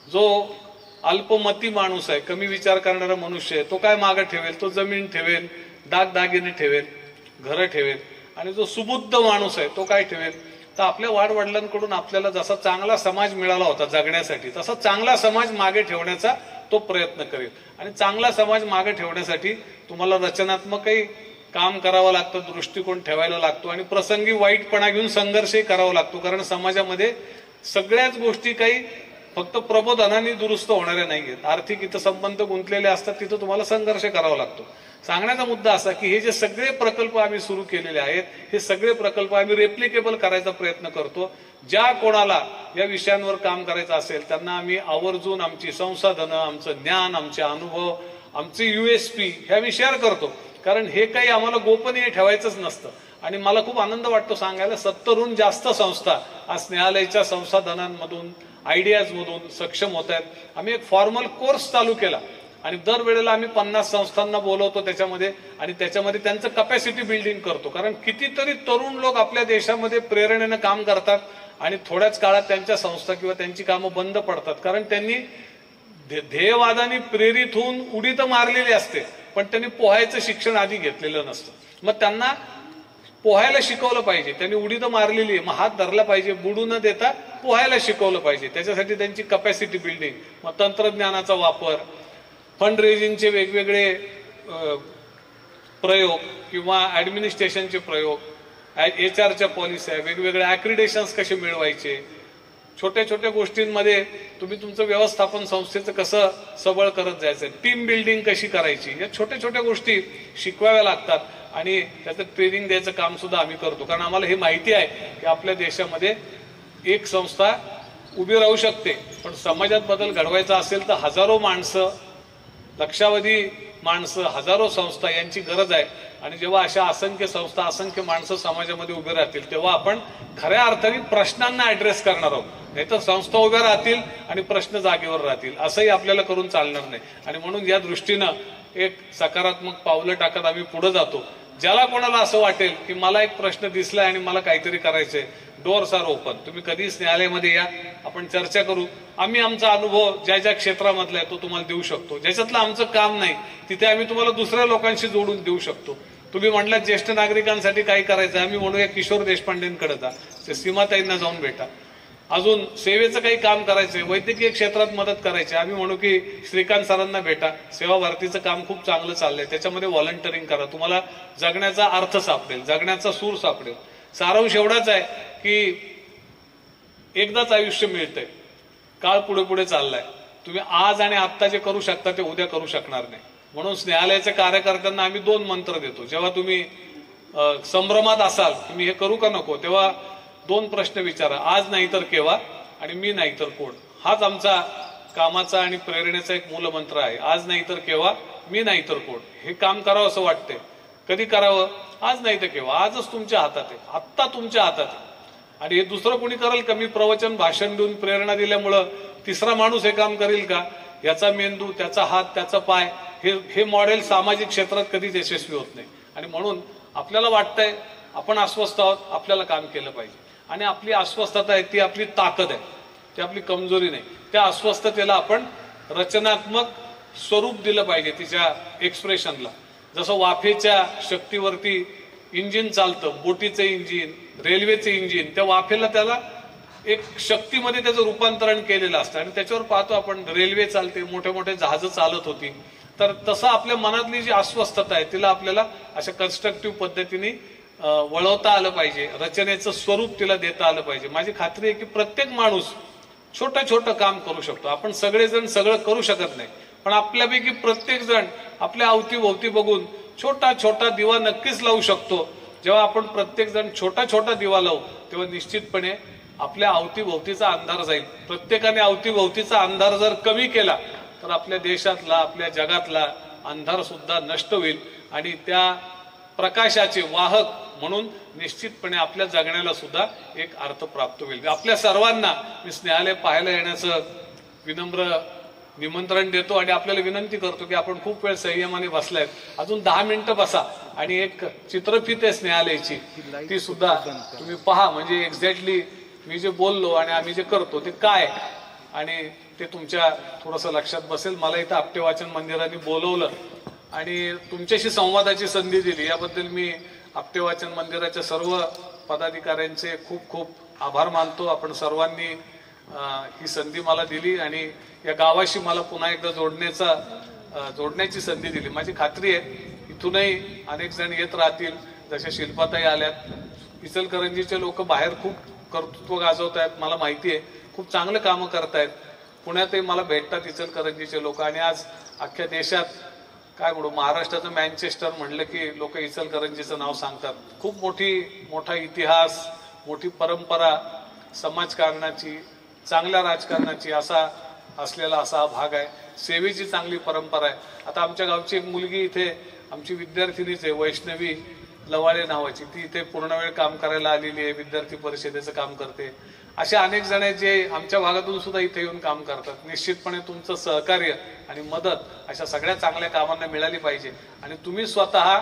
Speaker 1: जो अल्पमती माणूस आहे, कमी विचार करणारा मनुष्य आहे, तो काय मागे ठेवेल? तो जमीन ठेवेल, दागदागिने ठेवेल, घरं ठेवेल. आणि जो सुबुद्ध माणूस आहे तो काय ठेवेल? तर आपल्या वाडवडिलांकडून आपल्याला जसा चांगला समाज मिळाला होता जगण्यासाठी, तसा चांगला समाज मागे ठेवण्याचा तो प्रयत्न करेल. आणि चांगला समाज मागे ठेवण्यासाठी तुम्हाला रचनात्मकही काम करावं लागतं, दृष्टिकोन ठेवायला लागतो आणि प्रसंगी वाईटपणा घेऊन संघर्षही करावा लागतो. कारण समाजामध्ये सगळ्याच गोष्टी काही फक्त प्रबोधनाने दुरुस्त होणाऱ्या नाहीयेत. आर्थिक हितसंबंध गुंतलेले असतात, तिथं तुम्हाला संघर्ष करावा लागतो. सांगण्याचा मुद्दा असा की हे जे सगळे प्रकल्प आम्ही सुरू केलेले आहेत, हे सगळे प्रकल्प आम्ही रेप्लिकेबल करायचा प्रयत्न करतो. ज्या कोणाला या विषयांवर काम करायचं असेल त्यांना आम्ही आवर्जून आमची संसाधनं, आमचं ज्ञान, आमचे अनुभव, आमचे USP ह्या विषयावर करतो. कारण हे काही आम्हाला गोपनीय ठेवायचंच नसतं. आणि मला खूप आनंद वाटतो सांगायला, 70हून जास्त संस्था आज स्नेहालयाच्या संसाधनांमधून, आयडियाज मधून सक्षम होत आहेत. आम्ही एक फॉर्मल कोर्स चालू केला आणि दरवेळेला आम्ही 50 संस्थांना बोलवतो त्याच्यामध्ये, आणि त्याच्यामध्ये त्यांचं कॅपॅसिटी बिल्डिंग करतो. कारण कितीतरी तरुण लोक आपल्या देशामध्ये प्रेरणेनं काम करतात आणि थोड्याच काळात त्यांच्या संस्था किंवा त्यांची कामं बंद पडतात. कारण त्यांनी ध्येयवादाने प्रेरित होऊन उडी तर मारलेली असते, पण त्यांनी पोहायचं शिक्षण आधी घेतलेलं नसतं. मग त्यांना पोहायला शिकवलं पाहिजे. त्यांनी उडी तर मारलेली आहे, मग हात धरला पाहिजे, बुडू न देता पोहायला शिकवलं पाहिजे. त्याच्यासाठी त्यांची कॅपॅसिटी बिल्डिंग, मग तंत्रज्ञानाचा वापर, फंड रेजिंगचे वेगवेगळे प्रयोग किंवा ऍडमिनिस्ट्रेशनचे प्रयोग, HR पॉलिसी, वेगवेगळे ऍक्रिडेशन्स कसे मिळवायचे, छोट्या छोट्या गोष्टींमध्ये तुम्ही तुमचं व्यवस्थापन संस्थेचं कसं सबळ करत जायचं, टीम बिल्डिंग कशी करायची, या छोट्या छोट्या गोष्टी शिकवाव्या लागतात. आणि त्याचं ट्रेनिंग द्यायचं काम सुद्धा आम्ही करतो. कारण आम्हाला हे माहिती आहे की आपल्या देशामध्ये एक संस्था उभी राहू शकते, पण समाजात बदल घडवायचा असेल तर हजारो माणसं, लक्षावधी माणसं, हजारो संस्था यांची गरज आहे. आणि जेव्हा अशा असंख्य संस्था, असंख्य माणसं समाजामध्ये उभे राहतील तेव्हा आपण खऱ्या अर्थाने प्रश्नांना ऍड्रेस करणार आहोत. नाहीतर संस्था उभ्या राहतील आणि प्रश्न जागेवर राहतील, असंही आपल्याला करून चालणार नाही. आणि म्हणून या दृष्टीनं एक सकारात्मक पावलं टाकत आम्ही पुढे जातो. ज्याला कोणाला असं वाटेल की मला एक प्रश्न दिसलाय आणि मला काहीतरी करायचंय, डोअर्स आर ओपन. तुम्ही कधी न्यायालयामध्ये या, आपण चर्चा करू. आम्ही आमचा अनुभव ज्या ज्या क्षेत्रामधला आहे तो तुम्हाला देऊ शकतो. ज्याच्यातलं आमचं काम नाही तिथे आम्ही तुम्हाला दुसऱ्या लोकांशी जोडून देऊ शकतो. तुम्ही म्हटलं ज्येष्ठ नागरिकांसाठी काय करायचं, आम्ही म्हणूया किशोर देशपांडेंकडे जा, ते सीमाताईंना जाऊन भेटा. अजून सेवेचं काही काम करायचंय, वैद्यकीय क्षेत्रात मदत करायची, आम्ही म्हणू की श्रीकांत सरांना भेटा, सेवा भारतीचं काम खूप चांगलं चाललंय, त्याच्यामध्ये व्हॉलंटिअरिंग करा, तुम्हाला जगण्याचा अर्थ सापडेल, जगण्याचा सूर सापडेल. सारांश एवढाच आहे की एकदाच आयुष्य मिळतंय, काळ पुढे पुढे चाललाय. तुम्ही आज आणि आत्ता जे करू शकता ते उद्या करू शकणार नाही. म्हणून स्नेहालयाच्या कार्यकर्त्यांना आम्ही 2 मंत्र देतो. जेव्हा तुम्ही संभ्रमात असाल तुम्ही हे करू का नको, तेव्हा 2 प्रश्न विचारा, आज नाही तर केव्हा आणि मी नाही तर कोण. हाच आमचा कामाचा आणि प्रेरणेचा एक मूलमंत्र आहे. आज नाही तर केव्हा, मी नाही तर कोण. हे काम करावं असं वाटतंय, कधी करावं? आज नाही तर केव्हा. आजच तुमच्या हातात आहे, आत्ता तुमच्या हातात आहे. आणि हे दुसरं कोणी करेल का? मी प्रवचन भाषण देऊन प्रेरणा दिल्यामुळं तिसरा माणूस हे काम करेल का? याचा मेंदू, त्याचा हात, त्याचा पाय, हे मॉडेल सामाजिक क्षेत्रात कधीच यशस्वी होत नाही. आणि म्हणून आपल्याला वाटतंय आपण अस्वस्थ आहोत, आपल्याला काम केलं पाहिजे. आणि आपली अस्वस्थता आहे ती आपली ताकद आहे, ती आपली कमजोरी नाही. त्या अस्वस्थतेला आपण रचनात्मक स्वरूप दिलं पाहिजे तिच्या एक्सप्रेशनला. जसं वाफेच्या शक्तीवरती इंजिन चालतं, बोटीचं इंजिन, रेल्वेचं इंजिन, त्या वाफेला त्याला एक शक्तीमध्ये त्याचं रूपांतरण केलेलं असतं. आणि त्याच्यावर पाहतो आपण रेल्वे चालते, मोठे मोठे जहाजं चालत होती. तर तसं आपल्या मनातली जी अस्वस्थता आहे तिला आपल्याला अशा कन्स्ट्रक्टिव्ह पद्धतीने वळवता आलं पाहिजे, रचनेचं स्वरूप तिला देता आलं पाहिजे. माझी खात्री आहे की प्रत्येक माणूस छोटं छोटं काम करू शकतो. आपण सगळेजण सगळं करू शकत नाही, पण आपल्यापैकी प्रत्येक जण आपल्या अवतीभोवती बघून छोटा छोटा दिवा नक्कीच लावू शकतो. जेव्हा आपण प्रत्येक जण छोटा छोटा दिवा लावू तेव्हा निश्चितपणे आपल्या अवतीभोवतीचा अंधार जाईल. प्रत्येकाने अवतीभोवतीचा अंधार जर कमी केला तर आपल्या देशातला, आपल्या जगातला अंधार सुद्धा नष्ट होईल. आणि त्या प्रकाशाचे वाहक म्हणून निश्चितपणे आपल्या जगण्याला सुद्धा एक अर्थ प्राप्त होईल. आपल्या सर्वांना मी स्नेहालय पाहायला येण्याचं विनम्र निमंत्रण देतो आणि आपल्याला विनंती करतो की आपण खूप वेळ संयमाने बसलायत, अजून 10 मिनिटं बसा आणि एक चित्रफित आहे न्यायालयाची, ती सुद्धा तुम्ही पहा. म्हणजे एक्झॅक्टली मी जे बोललो आणि आम्ही जे करतो ते काय, आणि ते तुमच्या थोडंसं लक्षात बसेल. मला इथं आपटे वाचन मंदिराने बोलवलं आणि तुमच्याशी संवादाची संधी दिली, याबद्दल मी आपटे वाचन मंदिराच्या सर्व पदाधिकाऱ्यांचे खूप खूप आभार मानतो. आपण सर्वांनी ही संधी मला दिली आणि या गावाशी मला पुन्हा एकदा जोडण्याची संधी दिली. माझी खात्री आहे इथूनही अनेक जण येत राहतील. जशा शिल्पाताई आल्यात, इचलकरंजीचे लोक बाहेर खूप कर्तृत्व गाजवत आहेत, मला माहिती आहे, खूप चांगलं कामं करतायत. पुण्यातही मला भेटतात इचलकरंजीचे लोक आणि आज अख्ख्या देशात काय म्हणू, महाराष्ट्राचं मँचेस्टर म्हणलं की लोक इचलकरंजीचं नाव सांगतात. खूप मोठा इतिहास, मोठी परंपरा, समाजकारणाची, चांगल्या राजकारणाची असलेला असा हा भाग आहे. सेवेची चांगली परंपरा आहे. आता आमच्या गावची एक मुलगी इथे आमची विद्यार्थिनीच आहे, वैष्णवी लवाळे नावाची, ती इथे पूर्ण वेळ काम करायला आलेली आहे, विद्यार्थी परिषदेचं काम करते. असे अनेक जण आहेत जे आमच्या भागातून सुद्धा इथे येऊन काम करतात. निश्चितपणे तुमचं सहकार्य आणि मदत अशा सगळ्या चांगल्या कामांना मिळाली पाहिजे आणि तुम्ही स्वतः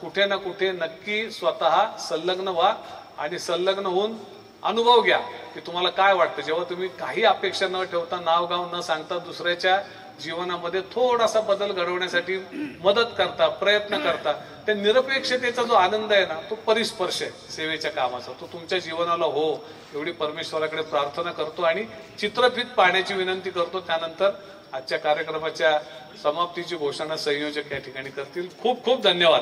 Speaker 1: कुठे ना कुठे नक्की स्वतः संलग्न व्हा आणि संलग्न होऊन अनुभव घ्या की तुम्हाला काय वाटतं. जेव्हा तुम्ही काही अपेक्षा न ठेवता, नाव गाव न सांगता दुसऱ्याच्या जीवनामध्ये थोडासा बदल घडवण्यासाठी मदत करता, प्रयत्न करता, त्या निरपेक्षतेचा जो आनंद आहे ना, तो परिस्पर्श आहे सेवेच्या कामाचा, तो तुमच्या जीवनाला हो एवढी परमेश्वराकडे प्रार्थना करतो आणि चित्रफित पाहण्याची विनंती करतो. त्यानंतर आजच्या कार्यक्रमाच्या समाप्तीची घोषणा संयोजक या ठिकाणी करतील. खूप खूप धन्यवाद.